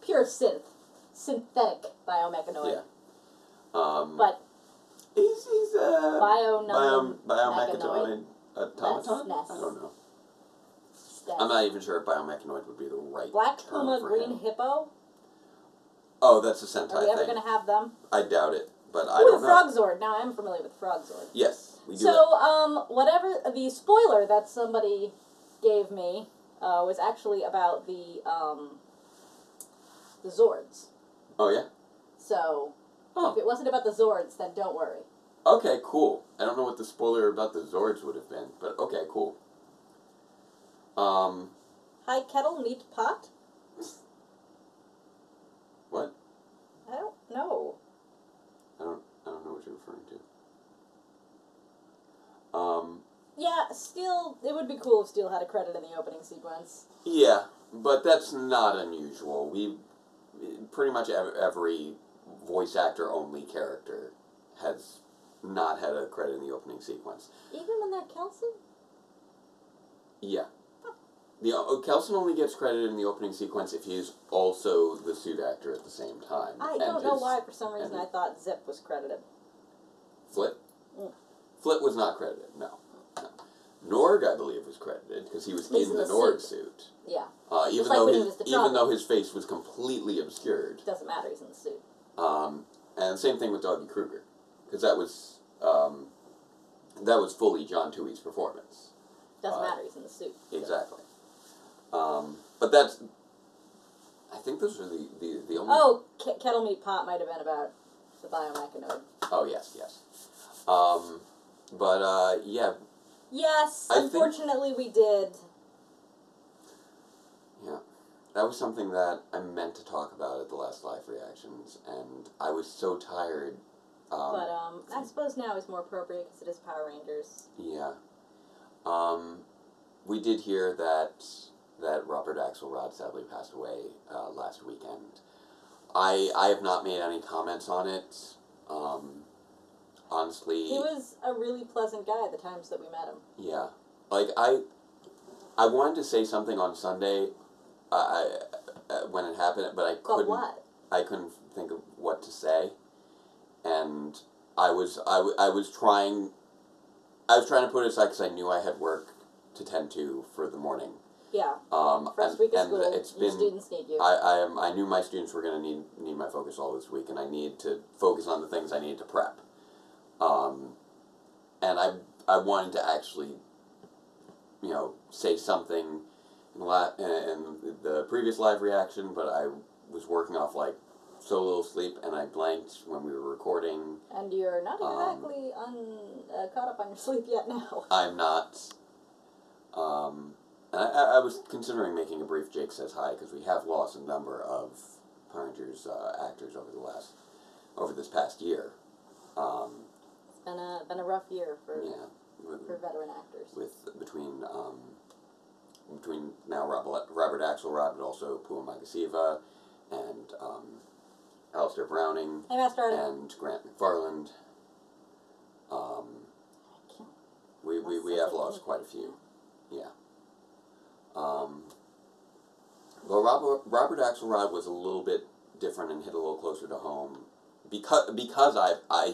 pure synthetic biomechanoid. Yeah. But he's a biomechanoid automaton? Ness. I don't know. I'm not even sure if biomechanoid would be the right Black term Puma, for Green him. Hippo? Oh, that's a Sentai thing. Are we ever going to have them? I doubt it, but I don't know. Frogzord. Now, I'm familiar with Frogzord. Yes, we do. So, whatever, the spoiler that somebody gave me was actually about the Zords. Oh, yeah? So, if it wasn't about the Zords, then don't worry. Okay, cool. I don't know what the spoiler about the Zords would have been, but okay, cool. High kettle, meat pot? What? I don't know. I don't know what you're referring to. Yeah, Steel, it would be cool if Steel had a credit in the opening sequence. Yeah, but that's not unusual. Pretty much every voice actor only character has not had a credit in the opening sequence. Even when they're Kelson? Yeah. Kelson only gets credited in the opening sequence if he's also the suit actor at the same time. I don't know why, for some reason, I thought Zip was credited. Flit? Flit was not credited, no. Norg, I believe, was credited, because he was in the Norg suit. Yeah. Even though his face was completely obscured. Doesn't matter, he's in the suit. And same thing with Doggy Kruger, because that was fully John Tui's performance. Doesn't matter, he's in the suit. Exactly. But that's... I think those are the only... Oh, Kettle Meat Pot might have been about the biomechanoid. Oh, yes. Yeah. Yes, unfortunately we did. Yeah. That was something that I meant to talk about at the last live reactions, and I was so tired. I suppose now is more appropriate because it is Power Rangers. Yeah. We did hear that Robert Axelrod sadly passed away last weekend. I have not made any comments on it. Honestly, he was a really pleasant guy at the times that we met him. Yeah, like I wanted to say something on Sunday, when it happened, but I couldn't. But what? I couldn't think of what to say, and I was trying to put it aside because I knew I had work to tend to for the morning. Yeah. First week of school, it's your been, students need you. I knew my students were going to need my focus all this week, and I need to focus on the things I need to prep. And I wanted to actually, say something in the previous live reaction, but I was working off so little sleep, and I blanked when we were recording. And you're not exactly caught up on your sleep yet now. I'm not. And I was considering making a brief Jake Says Hi, because we have lost a number of Power Rangers actors over this past year. It's been a rough year for veteran actors. Between now Robert Axelrod, but also Puma Magasiva, and Alistair Browning, hey, Master Artie. And Grant McFarland. We have lost quite a few. Yeah. Well, Robert Axelrod was a little bit different and hit a little closer to home because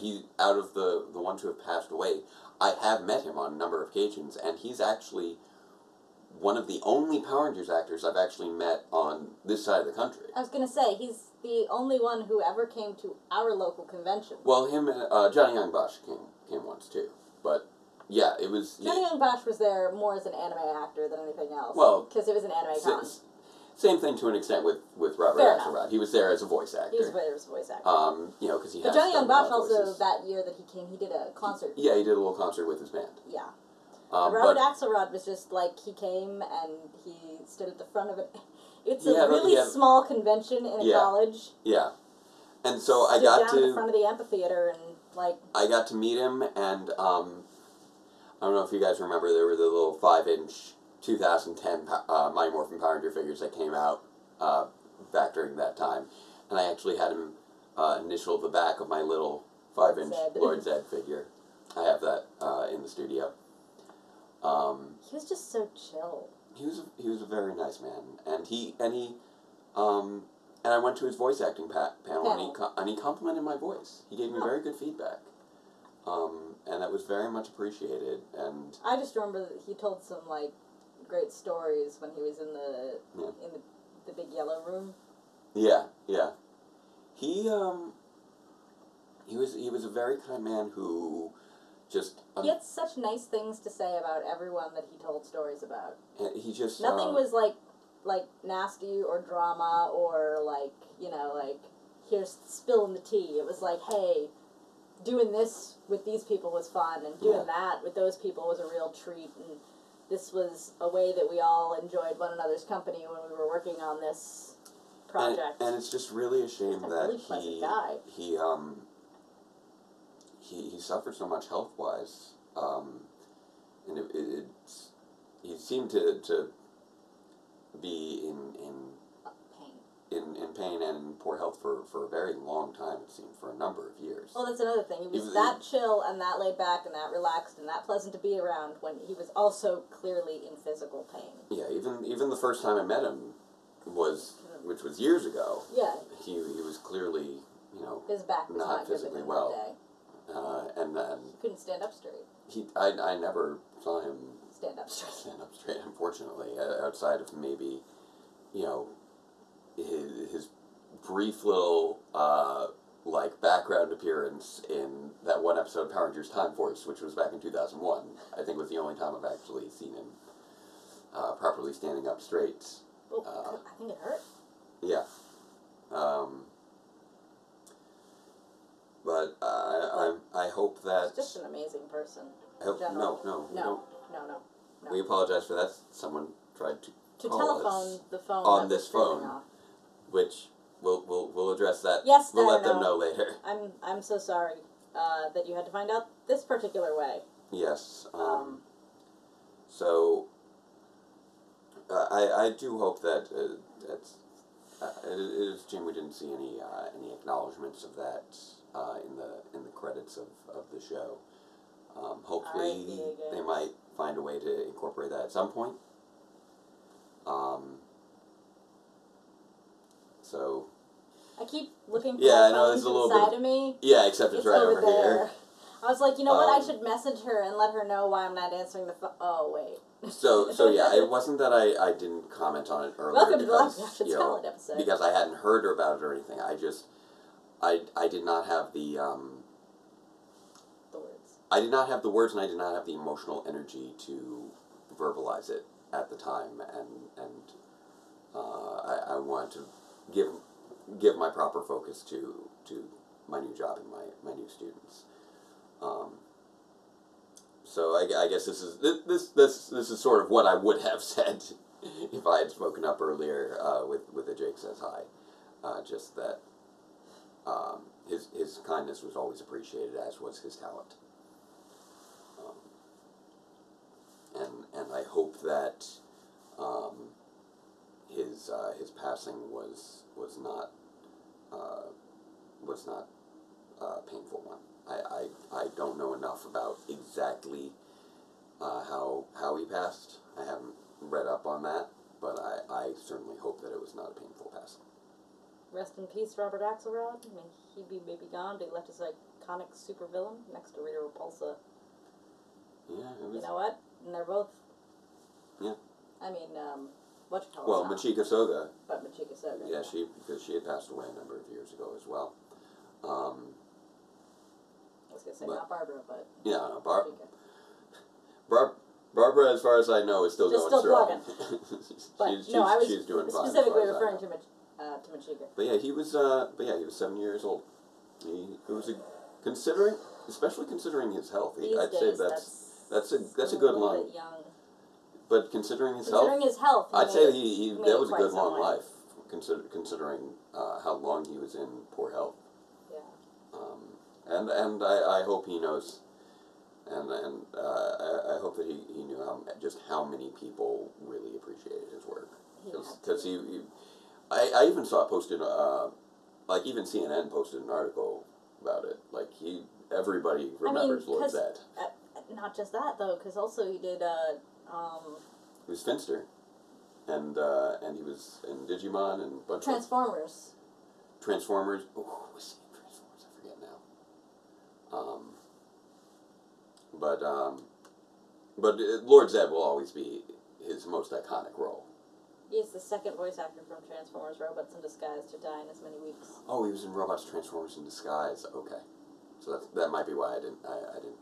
he out of the ones who have passed away, I have met him on a number of occasions, and he's actually one of the only Power Rangers actors I've actually met on this side of the country. I was going to say, he's the only one who ever came to our local convention. Well, him and Johnny Young Bosch came once too, but yeah, it was... Johnny Young Bosch was there more as an anime actor than anything else. Well... Because it was an anime con. Same thing to an extent with Robert Axelrod. He was there as a voice actor. He was there as a voice actor. Because he But Johnny Young Bosch also, that year that he came, he did a concert. Yeah, he did a little concert with his band. Yeah. Robert Axelrod was just like, he came and he stood at the front of it. It's a really small convention in a college. Yeah. And so I got down at the front of the amphitheater and, like... I got to meet him, and I don't know if you guys remember, there were the little 5-inch 2010 Mighty Morphin Power Ranger figures that came out back during that time. And I actually had him initial the back of my little 5-inch Lord Zed figure. I have that in the studio. He was just so chill. He was a very nice man, and I went to his voice acting panel, and he complimented my voice. He gave me very good feedback, and that was very much appreciated. And I just remember that he told some like great stories when he was in the big yellow room. Yeah. He was a very kind man who just... he had such nice things to say about everyone that he told stories about. He just... Nothing was like nasty or drama or like, here's spilling the tea. It was like, hey, doing this with these people was fun, and doing that with those people was a real treat, and this was a way that we all enjoyed one another's company when we were working on this project. And it's just really a shame that really pleasant guy. He suffered so much health-wise, and he seemed to be in pain and in poor health for a very long time, it seemed, for a number of years. Well, that's another thing. He was that chill and that laid back and that relaxed and that pleasant to be around when he was also clearly in physical pain. Yeah, even the first time I met him which was years ago. Yeah. He was clearly, his back was not physically well. That day. And then he couldn't stand up straight. I never saw him stand up straight, unfortunately, outside of maybe, his brief little, background appearance in that one episode of Power Rangers Time Force, which was back in 2001. I think was the only time I've actually seen him properly standing up straight. Oh, I think it hurt. Yeah. But I hope that... He's just an amazing person. No. We apologize for that. Someone tried to call telephone the phone on this phone, off. Which we'll address that. Yes, we'll let them know later. I'm so sorry that you had to find out this particular way. Yes. So I do hope that it is a shame we didn't see any acknowledgments of that in the credits of the show. Hopefully they might find a way to incorporate that at some point. So I keep looking for I a know phone there's to a little the side of me. Yeah, except it's right over here. I was like, you know what? I should message her and let her know why I'm not answering the phone. Oh wait. So yeah, it wasn't that I didn't comment on it earlier. Welcome because, to the Live Action Talent episode. Because I hadn't heard about it or anything. I did not have the words. I did not have the words, and I did not have the emotional energy to verbalize it at the time, and I wanted to give my proper focus to my new job and my new students. So I guess this is sort of what I would have said if I had spoken up earlier with the Jake Says Hi. Just that his kindness was always appreciated, as was his talent. And I hope that his passing was not a painful one. I don't know enough about exactly how he passed. I haven't read up on that, but I certainly hope that it was not a painful passing. Rest in peace, Robert Axelrod. I mean, he'd be maybe gone, but he left his iconic supervillain next to Rita Repulsa. Yeah, it was... You know what? And they're both... Yeah. I mean, whatchamacallit? Well, Machika Soga. But Machika Soga. Yeah, because she had passed away a number of years ago as well. I was going to say not Barbara, but... Yeah, no, Barbara, as far as I know, is still just going still strong. She's doing fine. Specifically referring to Machika. But yeah, he was 7 years old. He was especially considering his health. I'd say that's a good long. But considering his health, I'd say that was a good long life, considering how long he was in poor health. Yeah. And I hope he knows. And I hope that he knew how many people really appreciated his work. Because I even saw it posted, even CNN posted an article about it. Everybody remembers Lord Zed. Not just that, though, because also he did, He was Finster. And he was in Digimon and a bunch Transformers. Transformers. Oh, who was he in Transformers? I forget now. But Lord Zed will always be his most iconic role. He's the second voice actor from Transformers Robots in Disguise to die in as many weeks. Oh, he was in Robots Transformers in Disguise. Okay. So that might be why I didn't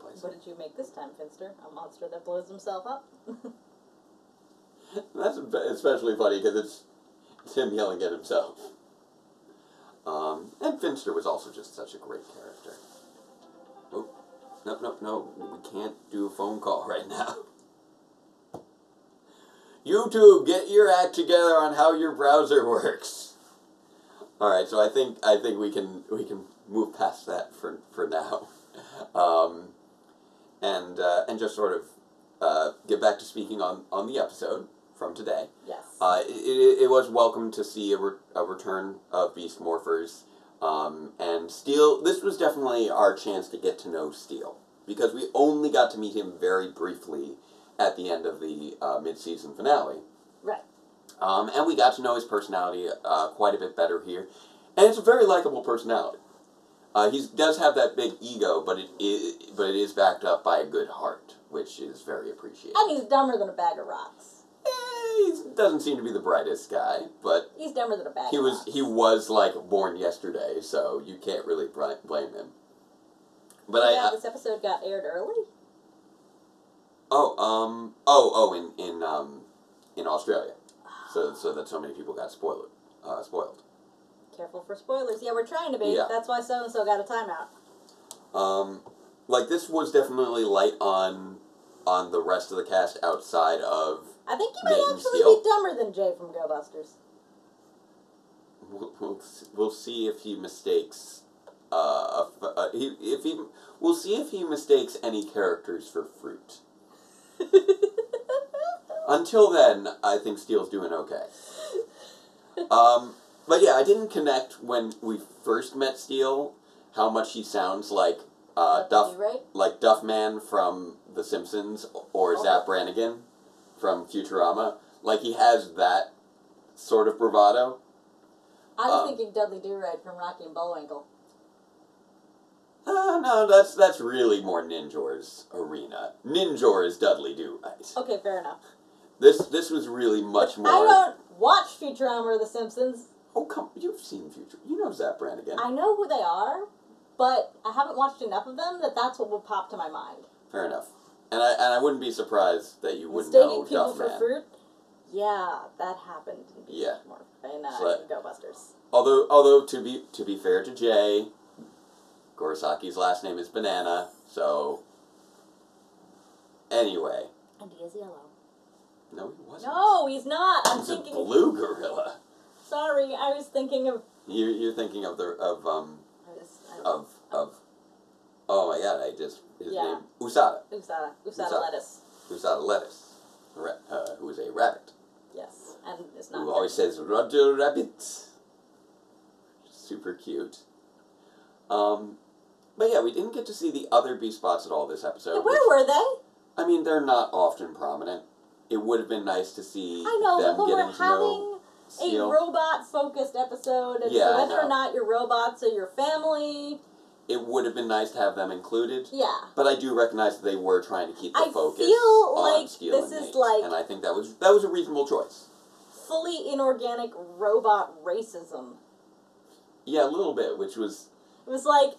place What it. did you make this time, Finster? A monster that blows himself up? That's especially funny because it's him yelling at himself. And Finster was also just such a great character. Oh, no. We can't do a phone call right now. YouTube, get your act together on how your browser works. All right, so I think we can move past that for now, and just sort of get back to speaking on the episode from today. Yes. It was welcome to see a return of Beast Morphers, and Steel. This was definitely our chance to get to know Steel, because we only got to meet him very briefly at the end of the mid-season finale. Right. And we got to know his personality quite a bit better here. And it's a very likable personality. He does have that big ego, but it is backed up by a good heart, which is very appreciated. And he's dumber than a bag of rocks. He doesn't seem to be the brightest guy, but... He's dumber than a bag of rocks. He was, born yesterday, so you can't really blame him. But this episode got aired early? In Australia, so that so many people got spoiled. Careful for spoilers. Yeah, we're trying to be. Yeah. That's why so-and-so got a timeout. This was definitely light on the rest of the cast outside of I think he Nate might and actually Steel. be dumber than Jay from Go Busters. We'll see if he mistakes. We'll see if he mistakes any characters for fruit. Until then, I think Steel's doing okay. But yeah, I didn't connect when we first met Steel how much he sounds like Duffman from The Simpsons or Zap Brannigan from Futurama. He has that sort of bravado. I was thinking Dudley Do-Right from Rocky and Bullwinkle. No, that's really more Ninjor's arena. Ninjor is Dudley Do-Right. Okay, fair enough. This was really much more... I don't watch Futurama or The Simpsons. Oh, you've seen Futurama. You know Zap Brannigan. I know who they are, but I haven't watched enough of them that's what would pop to my mind. Fair enough. And I wouldn't be surprised that you wouldn't know Mistaking people for Duffman. fruit? Yeah, that happened in Go Busters. Although to be fair to Jay, Gorosaki's last name is Banana, so anyway. And he is yellow. No, he wasn't. No, he's not. I'm He's thinking a blue gorilla. Sorry, I was thinking of. You're thinking of oh my god! His name Usada. Usada Lettuce. Usada Lettuce, who is a rabbit. Yes, and it's not. Who always says Roger Rabbit. Super cute. But yeah, we didn't get to see the other Beast Bots at all this episode. Yeah, where were they? I mean, they're not often prominent. it would have been nice to see I know, them but when getting we're to know having Steel. a robot-focused episode, and Yeah, I whether or know. not your robots are your family, It would have been nice to have them included. yeah. But I do recognize that they were trying to keep the I focus feel on like Steel this and is Nate, like- and I think that was a reasonable choice. Fully inorganic robot racism. Yeah, a little bit, which was It was like,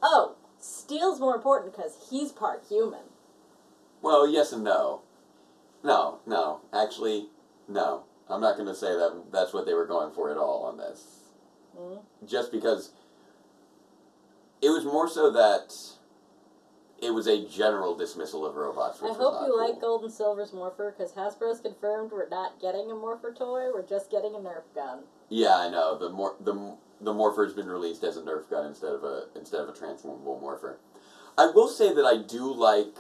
oh, Steel's more important because he's part human. well, yes and no. No, actually, no. I'm not going to say that that's what they were going for at all on this. Mm. Just because it was more so that it was a general dismissal of robots. Which I was hope not you cool. like Gold and Silver's Morpher, because Hasbro's confirmed we're not getting a Morpher toy, we're just getting a Nerf gun. Yeah, I know. The Morpher's been released as a Nerf gun instead of a transformable Morpher. I will say that I do like.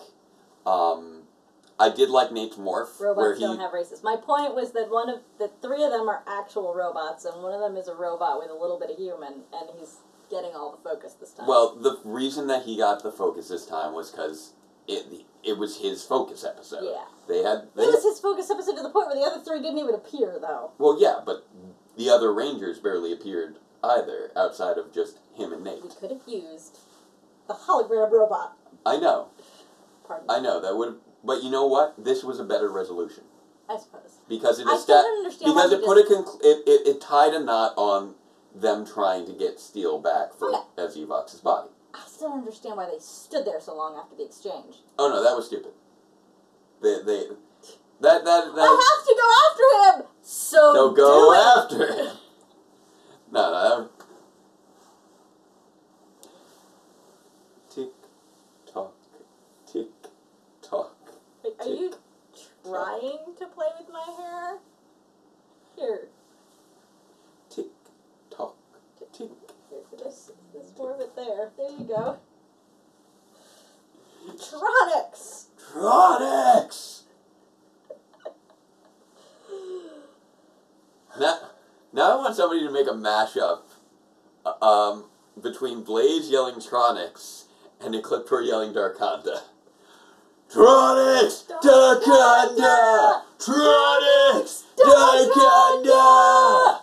I did like Nate's Morph. where Robots he, don't have races. My point was that three of them are actual robots, and one of them is a robot with a little bit of human, and he's getting all the focus this time. Well, the reason that he got the focus this time was because it was his focus episode. Yeah. It It was his focus episode to the point where the other three didn't even appear, though. Well, yeah, but the other Rangers barely appeared either, outside of just him and We Nate. could have used the hologram robot. I know. Pardon. I know, that would. But you know what? This was a better resolution. I suppose. Because it I still don't understand why because we it put it tied a knot on them trying to get Steel back from as Evox's body. I still don't understand why they stood there so long after the exchange. Oh no, that was stupid. That I have to go after him! So go do it. after him. No. Tick tock, tick tock. Are you trying to play with my hair? Here. Tick tock, tick. There's more of it there. There you go. Tronics! Tronics! Now I want somebody to make a mashup between Blaze yelling Tronics and Ecliptor yelling Darkonda. Tronics! Darkonda! Tronics! Darkonda!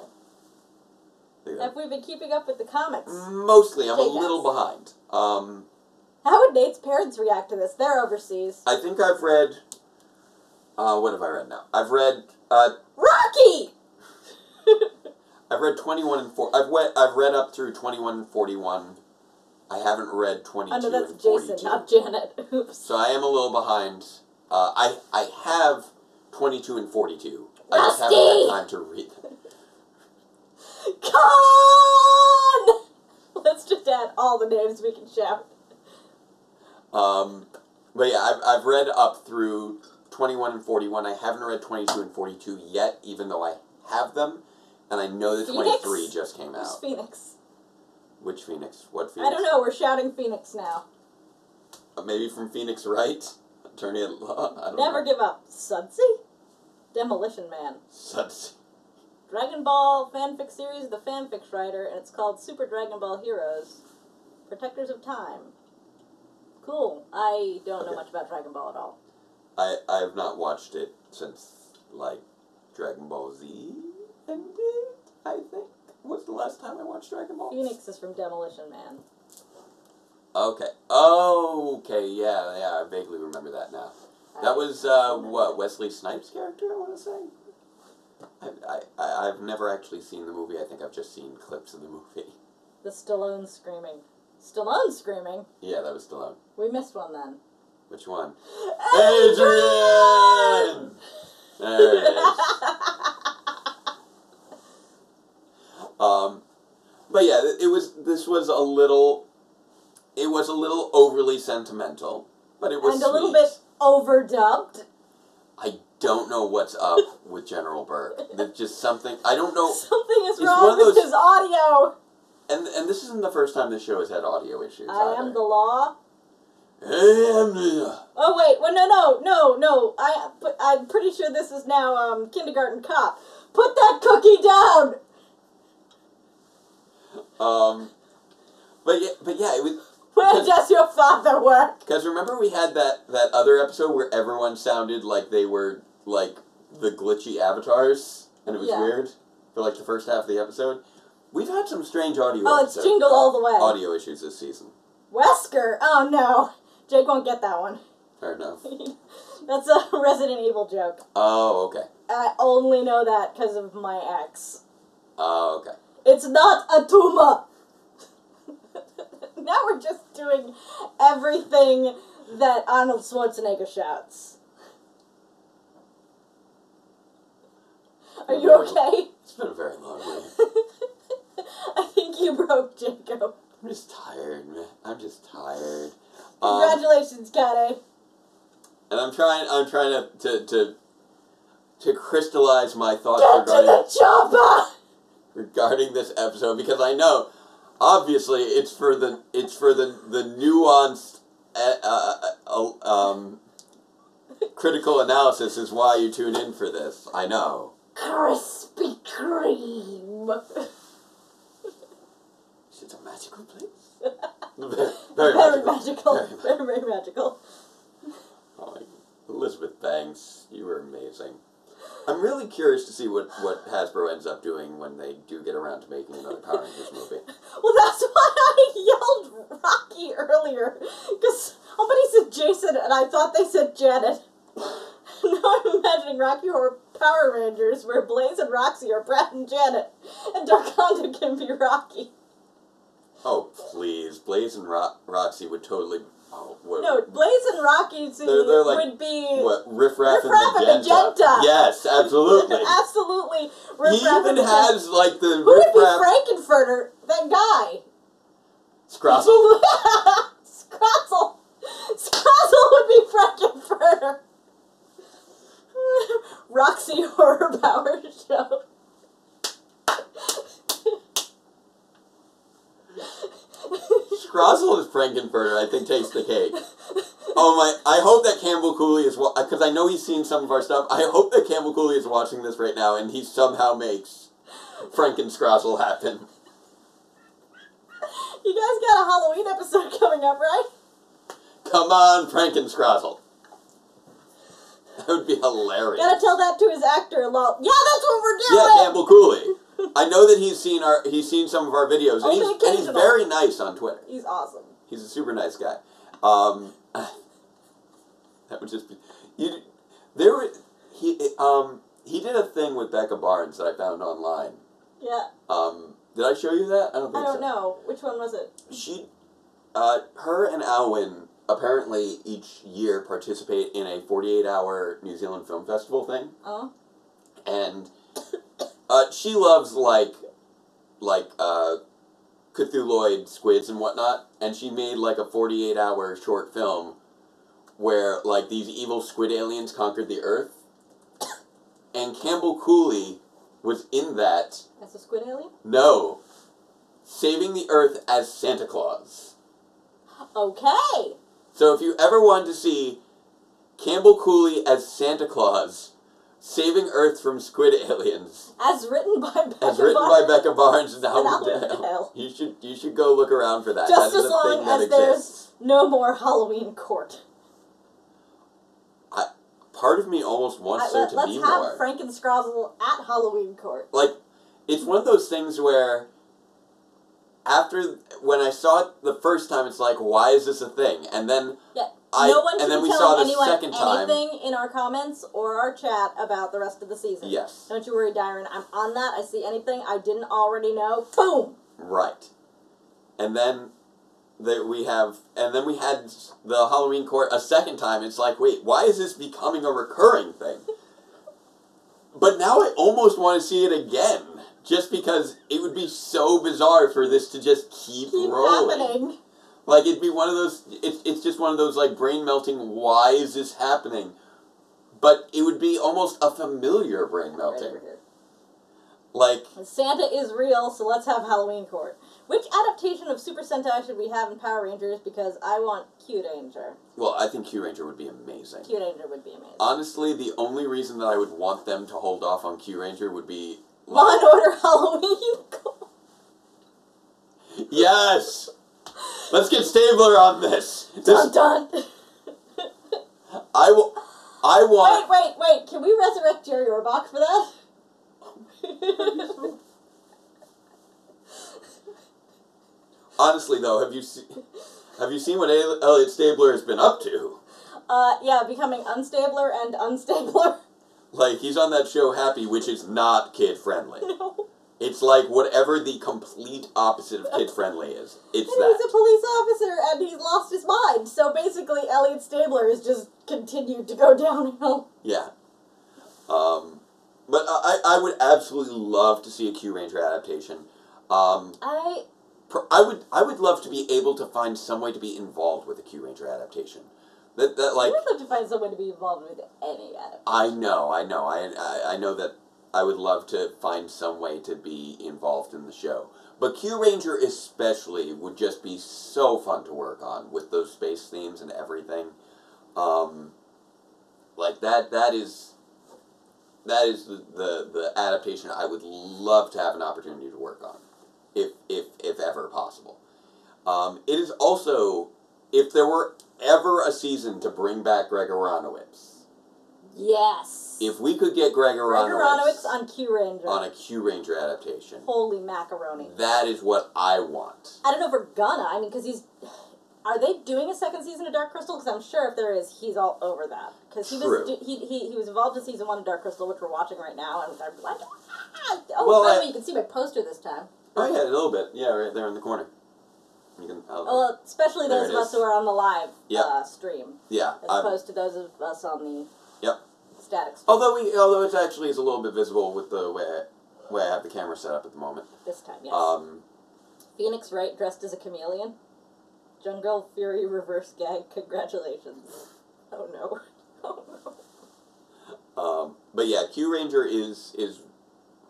Have we been keeping up with the comics? Mostly. I'm a Jake little has. behind. How would Nate's parents react to this? They're overseas. I think I've read... what have I read now? I've read... Rocky! I've read 21 and 4. I've read up through 21 and 41. I haven't read 22 Oh no, that's and 42. Jason, not Janet. Oops. So I am a little behind. I have 22 and 42. I just haven't had time to read them. Con! Let's just add all the names we can shout. But yeah, I've read up through 21 and 41. I haven't read 22 and 42 yet, even though I have them. And I know that Phoenix? 23 just came Who's out. Phoenix? Which Phoenix? What Phoenix? I don't know, we're shouting Phoenix now. Maybe from Phoenix Wright? Attorney at law? I don't Never know. give up. Sudsy? Demolition Man. Suds. Dragon Ball fanfic series, The Fanfics Writer, and it's called Super Dragon Ball Heroes. Protectors of Time. Cool. I don't know much about Dragon Ball at all. I have not watched it since, like, Dragon Ball Z ended, I think. What's the last time I watched Dragon Ball? Phoenix is from Demolition Man. Okay. Okay, yeah, I vaguely remember that now. That was, what, Wesley Snipes' character, I want to say? I've never actually seen the movie. I think I've just seen clips of the movie. The Stallone screaming. Stallone screaming? Yeah, that was Stallone. We missed one then. Which one? Adrian! There it is. But yeah, this was a little overly sentimental, but it was and a little sweet. bit overdubbed. I don't know what's up with General Burke. There's just something, I don't know. Something is It's wrong one of with those- his audio. And this isn't the first time this show has had audio issues. I am the law. I am the... Oh wait, well, no. I'm pretty sure this is now Kindergarten Cop. Put that cookie down. But yeah, it was... Where does your father work? Because remember we had that other episode where everyone sounded like they were like, the glitchy avatars, and it was weird for, like, the first half of the episode. We've had some strange audio it's Jingle All the Way. Audio issues this season. Wesker! Oh, no. Jake won't get that one. Fair enough. That's a Resident Evil joke. Oh, okay. I only know that because of my ex. Oh, okay. It's not a tumor! Now we're just doing everything that Arnold Schwarzenegger shouts. Are you okay? It's been a very long week. I think you broke Jacob. I'm just tired, man. I'm just tired. Congratulations, Kade. And I'm trying to crystallize my thoughts regarding this episode, because I know, obviously, it's for the nuanced critical analysis is why you tune in for this. I know. Krispy Kreme. Is it a magical place? Very magical. Very magical. Oh, Elizabeth Banks, you were amazing. I'm really curious to see what Hasbro ends up doing when they do get around to making another Power Rangers movie. Well, that's why I yelled Rocky earlier, because somebody said Jason and I thought they said Janet. Now I'm imagining Rocky Horror Power Rangers where Blaze and Roxy are Brad and Janet, and Darkonda can be Rocky. Oh, please. Blaze and Roxy would totally... Oh, no, Blaze and Rocky they're like, would be... What, Riff Raff and Magenta. Yes, absolutely. Absolutely. He even has, like, the Who Riff would be Raff... Frankenfurter? That guy. Scrozzle? Scrozzle. Scrozzle would be Frankenfurter. Roxy Horror Power Show. Scrozzle is Frankenfurter, I think, takes the cake. Oh my, I hope that Campbell Cooley is, because I know he's seen some of our stuff, I hope that Campbell Cooley is watching this right now and he somehow makes Frankenscrozzle happen. You guys got a Halloween episode coming up, right? Come on, Frankenscrozzle. That would be hilarious. Gotta tell that to his actor, lol. Yeah, that's what we're doing! Yeah, Campbell Cooley. I know that he's seen some of our videos, and he's very nice on Twitter. He's awesome. He's a super nice guy. That would just be he did a thing with Becca Barnes that I found online. Yeah. Did I show you that? I don't think so. I don't know. Which one was it? Her and Alwyn apparently each year participate in a 48-hour New Zealand Film Festival thing. Oh. And she loves like Cthulhuoid squids and whatnot, and she made like a 48-hour short film where like these evil squid aliens conquered the Earth, and Campbell Cooley was in that. As a squid alien? No, saving the Earth as Santa Claus. Okay. So if you ever wanted to see Campbell Cooley as Santa Claus saving Earth from squid aliens, as written by Becca Barnes and Alvin Dale. Dale, you should go look around for that. Just that is as long as there's no more Halloween Court. Part of me almost wants there to be more. Let's have Frankenscrozzle at Halloween Court. Like, it's one of those things where when I saw it the first time, it's like, why is this a thing? And then no one should be telling anyone time, anything in our comments or our chat about the rest of the season. Yes. Don't you worry, Darren. I'm on that. I see anything I didn't already know. Boom! Right. And then we had the Halloween Court a second time. It's like, wait, why is this becoming a recurring thing? But now I almost want to see it again, just because it would be so bizarre for this to just keep rolling. Happening. Like, it'd be one of those, it's just one of those, like, brain-melting, why is this happening? But it would be almost a familiar brain-melting. Right over here. Like... Santa is real, so let's have Halloween Court. Which adaptation of Super Sentai should we have in Power Rangers? Because I want Q-Ranger. Well, I think Q-Ranger would be amazing. Q-Ranger would be amazing. Honestly, the only reason that I would want them to hold off on Q-Ranger would be... Law and Order Halloween Court. Yes! Let's get Stabler on this. Dun dun! I want... Wait. Can we resurrect Jerry Orbach for that? Honestly, though, have you seen what Elliot Stabler has been up to? Yeah, becoming unstabler and unstabler. Like, he's on that show Happy, which is not kid-friendly. No. It's like whatever the complete opposite of kid-friendly is. It's and that. He's a police officer, and he's lost his mind. So basically, Elliot Stabler has just continued to go downhill. Yeah. But I would absolutely love to see a Q Ranger adaptation. I would love to be able to find some way to be involved with a Q Ranger adaptation. That like. I would love to find someone to be involved with any adaptation. I know. I know that I would love to find some way to be involved in the show. But Q Ranger especially would just be so fun to work on with those space themes and everything. Like that is the adaptation I would love to have an opportunity to work on, if ever possible. It is also, if there were ever a season to bring back Greg Aronowitz. Yes. If we could get Greg Aronowitz on Q Ranger. On a Q Ranger adaptation. Holy macaroni. That is what I want. I don't know if we're gonna. I mean, because he's... Are they doing a second season of Dark Crystal? Because I'm sure if there is, he's all over that. Because he was involved in season 1 of Dark Crystal, which we're watching right now, and I'm like, by the way, you can see my poster this time. Oh yeah, a little bit. Yeah, right there in the corner. You can. Well, especially those of us who are on the live stream. Yeah. As opposed to those of us on the static stream. Although it actually is a little bit visible with the way I have the camera set up at the moment. This time, yes. Phoenix Wright dressed as a chameleon. Jungle Fury reverse gag. Congratulations. Oh no. Oh no. But yeah, Q Ranger is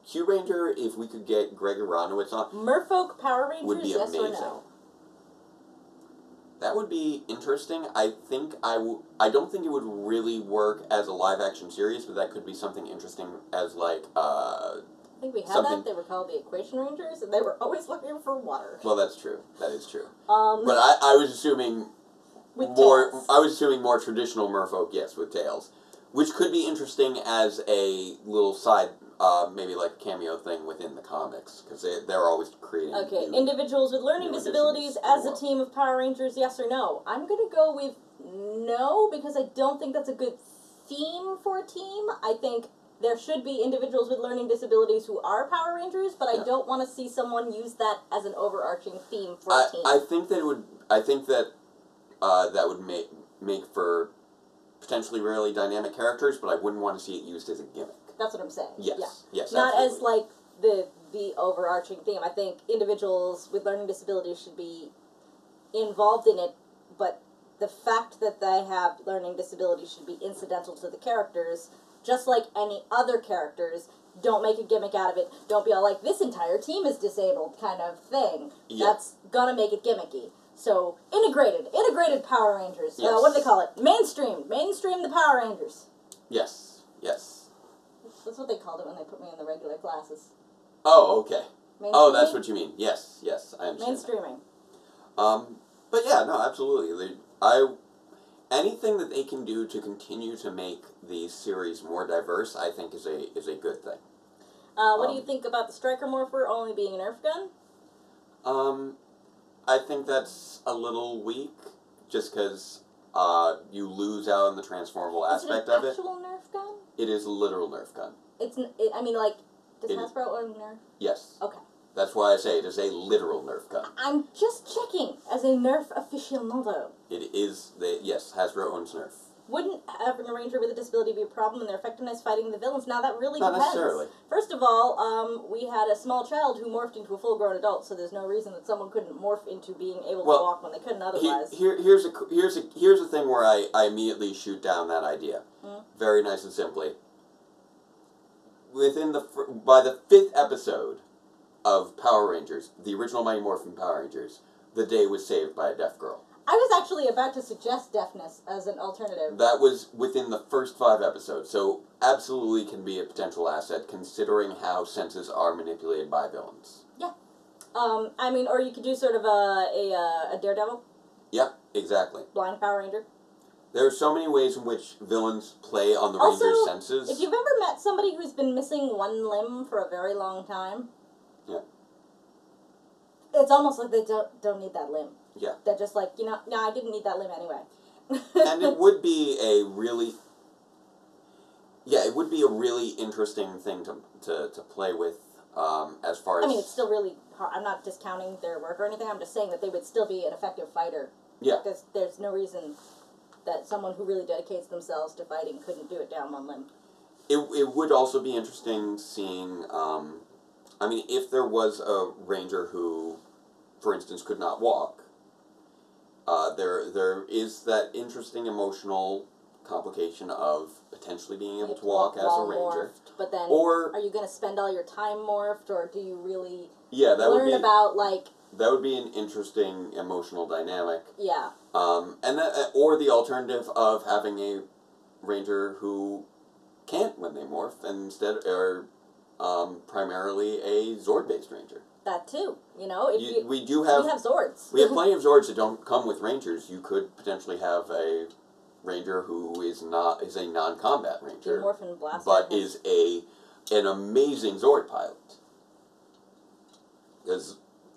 Q Ranger. If we could get Greg Aronowitz on, Merfolk Power Rangers, would be yes amazing. or no? That would be interesting. I don't think it would really work as a live action series, but that could be something interesting as like I think we had that. They were called the Equation Rangers, and they were always looking for water. Well, that's true. That is true. But I was assuming tails. I was assuming more traditional Merfolk, yes, with tails, which could be interesting as a little side, maybe like a cameo thing within the comics, because they're always creating. Okay, individuals with learning disabilities as a team of Power Rangers, yes or no? I'm gonna go with no, because I don't think that's a good theme for a team. I think there should be individuals with learning disabilities who are Power Rangers, but I don't want to see someone use that as an overarching theme for a team. I think that it would. I think that that would make for potentially really dynamic characters, but I wouldn't want to see it used as a gimmick. That's what I'm saying. Yes. Yeah. Yes. Not absolutely. as like the overarching theme. I think individuals with learning disabilities should be involved in it, but the fact that they have learning disabilities should be incidental to the characters. Just like any other characters, don't make a gimmick out of it. Don't be all like, this entire team is disabled kind of thing. Yeah. That's gonna make it gimmicky. So, integrated Power Rangers. Yes. What do they call it? Mainstream the Power Rangers. Yes. That's what they called it when they put me in the regular classes. Oh, okay. Oh, that's what you mean. Yes, I understand. Mainstreaming. But yeah, no, absolutely. Anything that they can do to continue to make the series more diverse, I think is a good thing. What do you think about the Striker Morpher only being a Nerf gun? I think that's a little weak, just because you lose out on the transformable aspect of it. Is it an actual Nerf gun? It is a literal Nerf gun. Does Hasbro own Nerf? Yes. Okay. That's why I say it is a literal Nerf gun. I'm just checking as a Nerf aficionado. It is, yes, Hasbro owns Nerf. Wouldn't having a Ranger with a disability be a problem in their effectiveness fighting the villains? Now, that really depends. Not necessarily. First of all, we had a small child who morphed into a full-grown adult, so there's no reason that someone couldn't morph into being able to walk when they couldn't otherwise. Here's a thing where I immediately shoot down that idea. Very nice and simply. By the 5th episode of Power Rangers, the original Mighty Morphin Power Rangers, the day was saved by a deaf girl. I was actually about to suggest deafness as an alternative. That was within the first 5 episodes, so absolutely can be a potential asset considering how senses are manipulated by villains. Yeah. Or you could do sort of a Daredevil. Yeah, exactly. Blind Power Ranger. There are so many ways in which villains play on the Also, Ranger's senses. if you've ever met somebody who's been missing one limb for a very long time, yeah, it's almost like they don't need that limb. yeah, They're just like, no, I didn't need that limb anyway. and it would be a really, it would be a really interesting thing to play with. As far as I mean, it's still really hard. I'm not discounting their work or anything. I'm just saying that they would still be an effective fighter. Yeah. Because there's no reason that someone who really dedicates themselves to fighting couldn't do it down one limb. It would also be interesting seeing, I mean, if there was a ranger who, for instance, could not walk, there is that interesting emotional complication of potentially being able to walk as a ranger. Morphed, but then, or are you going to spend all your time morphed, or do you really learn about, like... That would be an interesting emotional dynamic. Yeah. And that, or the alternative of having a ranger who can't when they morph, and instead are primarily a Zord-based ranger. That too, you know. If we have Zords. We have plenty of Zords that don't come with rangers. You could potentially have a ranger who is a non-combat ranger, but is an amazing Zord pilot. Because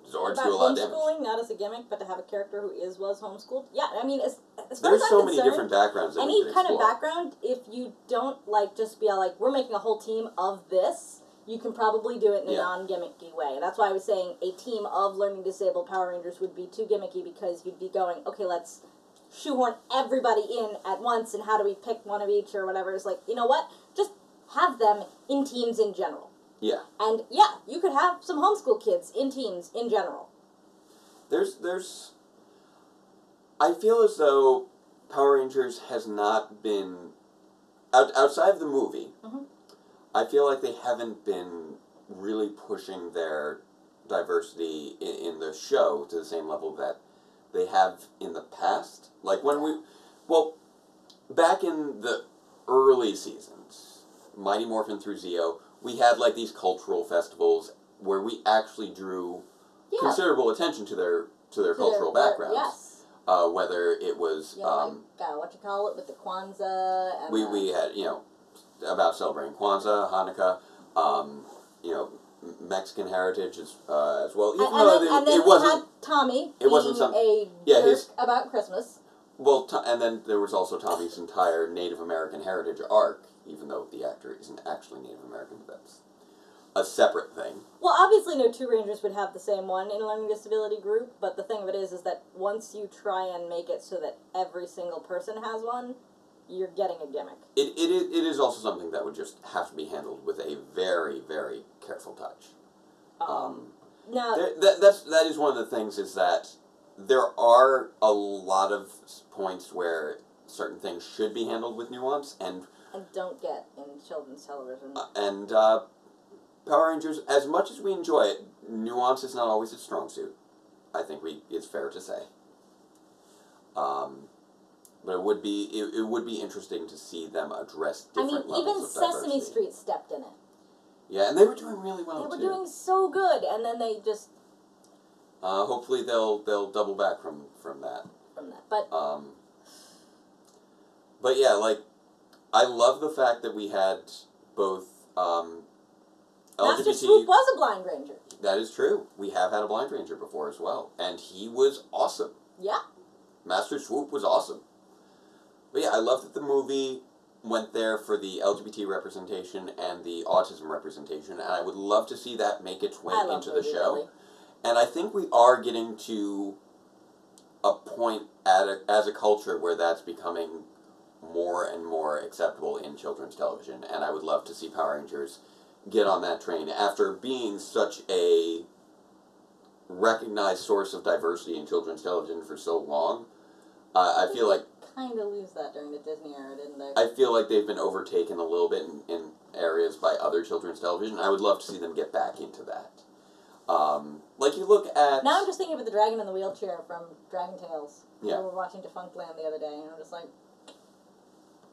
Zords do a lot of damage. Homeschooling, not as a gimmick, but to have a character who was homeschooled. Yeah, I mean, as far There's as so I'm many concerned, different backgrounds that any we can kind of explore. background, if you don't just be like, we're making a whole team of this, you can probably do it in a non-gimmicky way. And that's why I was saying a team of learning disabled Power Rangers would be too gimmicky, because you'd be going, okay, let's shoehorn everybody in at once, and how do we pick one of each or whatever. It's like, you know what? Just have them in teams in general. Yeah. And yeah, you could have some homeschool kids in teams in general. There's I feel as though Power Rangers has not been outside of the movie. Mm-hmm. I feel like they haven't been really pushing their diversity in the show to the same level that they have in the past. Like when back in the early seasons, Mighty Morphin through Zeo, we had like these cultural festivals where we actually drew considerable attention to their cultural backgrounds. Yes. Whether it was with the Kwanzaa, and we had about celebrating Kwanzaa, Hanukkah, Mexican heritage as well. Even and then it wasn't had Tommy. It wasn't some jerk about Christmas. Well, and then there was also Tommy's entire Native American heritage arc, even though the actor isn't actually Native American, but that's a separate thing. Well, obviously no two Rangers would have the same one in a learning disability group, but the thing of it is that once you try and make it so that every single person has one, you're getting a gimmick. It is also something that would just have to be handled with a very, very careful touch. Now, that is one of the things, is that there are a lot of points where certain things should be handled with nuance, and don't get in children's television. And Power Rangers, as much as we enjoy it, nuance is not always its strong suit. I think it's fair to say. But it would be interesting to see them address different levels even of diversity. Sesame Street stepped in it. Yeah, and they were doing really well too. They were doing so good, and then they just. Hopefully they'll double back from that. But yeah, like, I love the fact that we had both Master LGBT. Swoop was a blind ranger. That is true. We have had a blind ranger before as well, and he was awesome. Yeah. Master Swoop was awesome. But yeah, I love that the movie went there for the LGBT representation and the autism representation, and I would love to see that make its way into the show. Really. And I think we are getting to a point as a culture where that's becoming more and more acceptable in children's television, and I would love to see Power Rangers get on that train after being such a recognized source of diversity in children's television for so long. I feel like kind of lose that during the Disney era, didn't they? I feel like they've been overtaken a little bit in areas by other children's television. I would love to see them get back into that. Like you look at... Now I'm just thinking about the dragon in the wheelchair from Dragon Tales. Yeah. We were watching Defunct Land the other day, and I'm just like...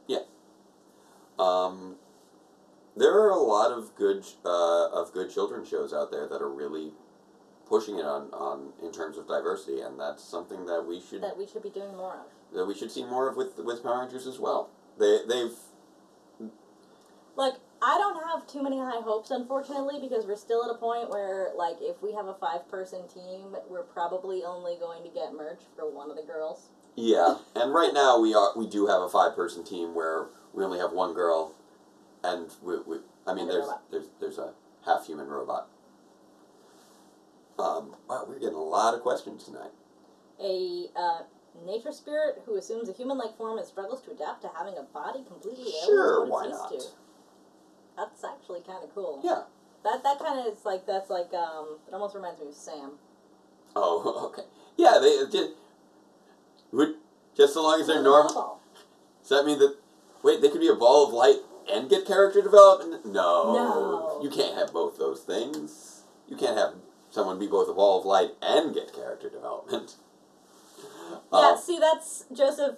Yeah. There are a lot of good children's shows out there that are really pushing it on in terms of diversity, and that's something that we should be doing more of. That we should see more of with Power Rangers as well. They've Look, I don't have too many high hopes, unfortunately, because we're still at a point where, like, if we have a 5-person team, we're probably only going to get merch for one of the girls. Yeah, and right now we do have a 5-person team where we only have one girl, and there's a half-human robot. Wow, we're getting a lot of questions tonight. A nature spirit who assumes a human-like form and struggles to adapt to having a body completely alien Sure, to why what it's not? used to. That's actually kind of cool. Yeah. That kind of is like, that's like, it almost reminds me of Sam. Oh, okay. Yeah, just so long as they're normal. Does that mean that, wait, they could be a ball of light and get character development? No. You can't have both those things. You can't have someone be both a ball of light and get character development. Yeah, see, that's Joseph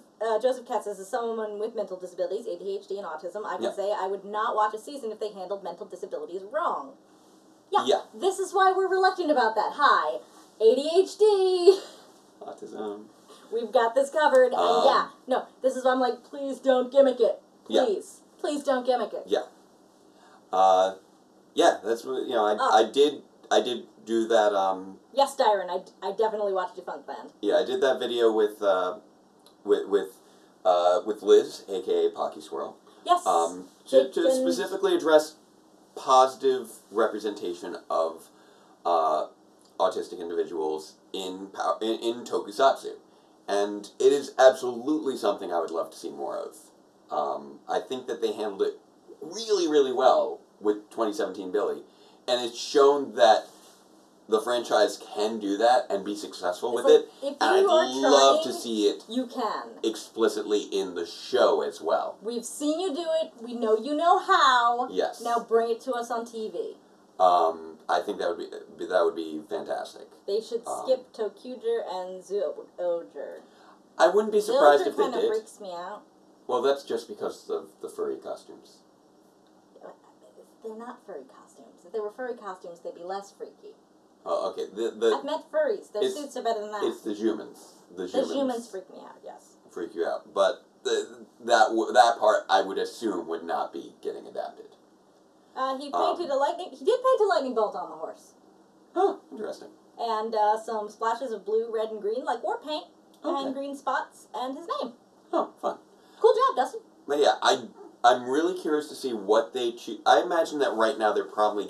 Katz says, as someone with mental disabilities, ADHD and autism, I can say I would not watch a season if they handled mental disabilities wrong. Yeah. This is why we're reluctant about that. Hi, ADHD. Autism. We've got this covered, and this is why I'm like, please don't gimmick it. Please. Yeah. Please don't gimmick it. Yeah. That's what, I did do that, Yes, Dyron, I definitely watched Defunct Band. Yeah, I did that video with Liz, aka Pocky Swirl. Yes. To specifically address positive representation of autistic individuals in tokusatsu. And it is absolutely something I would love to see more of. I think that they handled it really, really well with 2017 Billy. And it's shown that the franchise can do that and be successful with it. And I'd love to see it explicitly in the show as well. We've seen you do it. We know you know how. Yes. Now bring it to us on TV. I think that would be fantastic. They should skip Tokuger and Zildjian. I wouldn't be surprised if they did. Kind of freaks me out. Well, that's just because of the furry costumes. They're not furry costumes. If they were furry costumes, they'd be less freaky. Oh, okay. I've met furries. Their suits are better than that. It's the humans. The humans freak me out, yes. Freak you out. But that part, I would assume, would not be getting adapted. He painted he did paint a lightning bolt on the horse. Huh, interesting. And some splashes of blue, red, and green, like war paint, and green spots, and his name. Oh, fun. Cool job, Dustin. But yeah, I'm really curious to see what they choose. I imagine that right now they're probably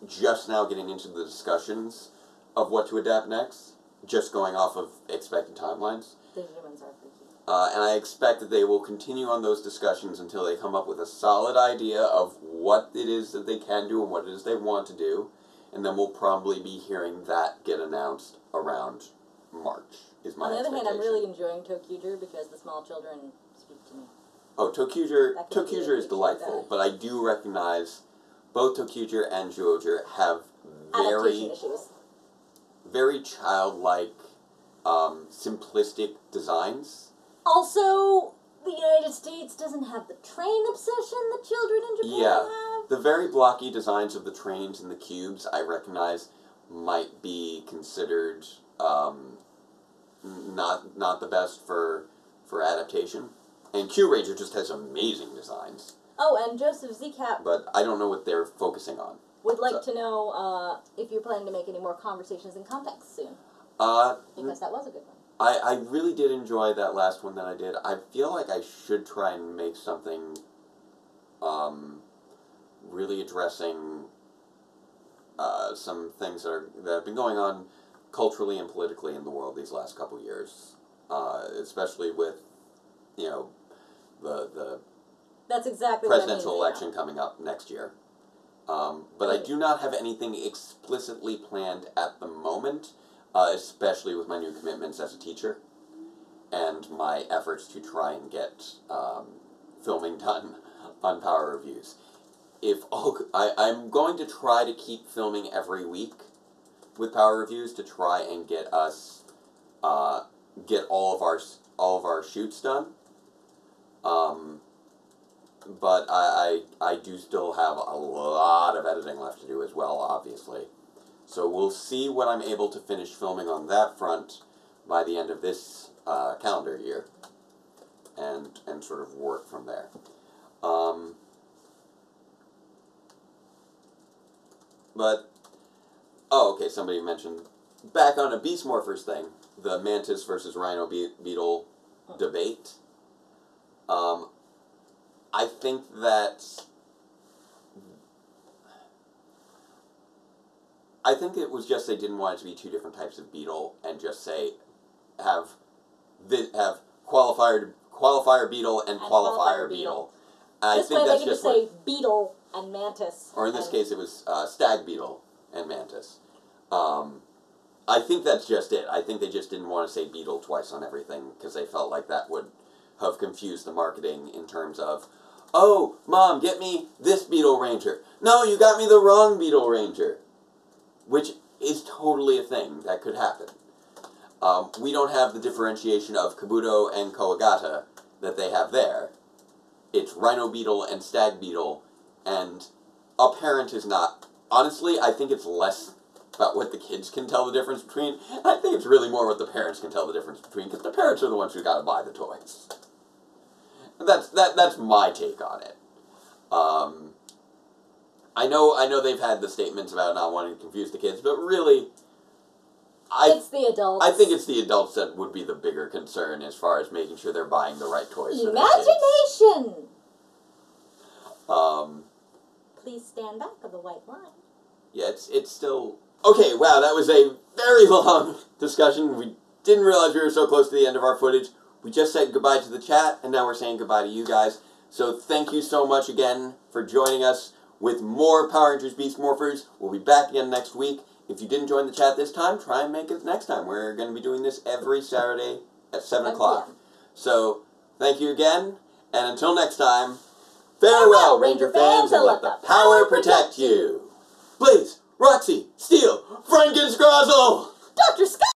just now getting into the discussions of what to adapt next, just going off of expected timelines. The humans are freaky. And I expect that they will continue on those discussions until they come up with a solid idea of what it is that they can do and what it is they want to do, and then we'll probably be hearing that get announced around March, is my expectation. On the other hand, I'm really enjoying Tokuger because the small children speak to me. Oh, Tokuger is delightful, but I do recognize both Tokuger and Zyuohger have very childlike, simplistic designs. Also, the United States doesn't have the train obsession that children in Japan have. The very blocky designs of the trains and the cubes, I recognize, might be considered not the best for adaptation. And Q Ranger just has amazing designs. Oh, and Joseph Zcap. But I don't know what they're focusing on. Would like to know if you're planning to make any more conversations in context soon. Because that was a good one. I really did enjoy that last one that I did. I feel like I should try and make something really addressing some things that have been going on culturally and politically in the world these last couple years. Especially with, the That's exactly presidential election coming up next year. But I do not have anything explicitly planned at the moment, especially with my new commitments as a teacher and my efforts to try and get filming done on Power Reviews. I'm going to try to keep filming every week with Power Reviews to try and get us get all of our shoots done. But I do still have a lot of editing left to do as well, obviously. So we'll see what I'm able to finish filming on that front by the end of this calendar year, and sort of work from there. But, oh, okay, somebody mentioned, back on a Beast Morphers thing, the Mantis versus Rhino Beetle debate. I think it was just they didn't want it to be two different types of beetle and just say have qualifier beetle and qualifier beetle. I This think way that's they can just just say beetle and mantis. or in this case it was stag beetle and mantis. I think that's just it. I think they just didn't want to say beetle twice on everything because they felt like that would have confused the marketing in terms of, oh, Mom, get me this Beetle Ranger. No, you got me the wrong Beetle Ranger. Which is totally a thing that could happen. We don't have the differentiation of Kabuto and Koagata that they have there. It's Rhino Beetle and Stag Beetle, and a parent is not... Honestly, I think it's less about what the kids can tell the difference between. I think it's really more what the parents can tell the difference between, because the parents are the ones who got to buy the toys. That's my take on it. I know they've had the statements about not wanting to confuse the kids, but really, It's the adults. I think it's the adults that would be the bigger concern as far as making sure they're buying the right toys for their kids. Imagination! Please stand back of the white line. Yeah, it's still... Okay, wow, that was a very long discussion. We didn't realize we were so close to the end of our footage. We just said goodbye to the chat, and now we're saying goodbye to you guys. So thank you so much again for joining us with more Power Rangers Beast Morphers. We'll be back again next week. If you didn't join the chat this time, try and make it next time. We're going to be doing this every Saturday at 7 o'clock. So, thank you again, and until next time, farewell, Ranger fans, and let the power protect you. Blaze, Roxy, Steel, Franken-Scrozzle! Dr. Scott!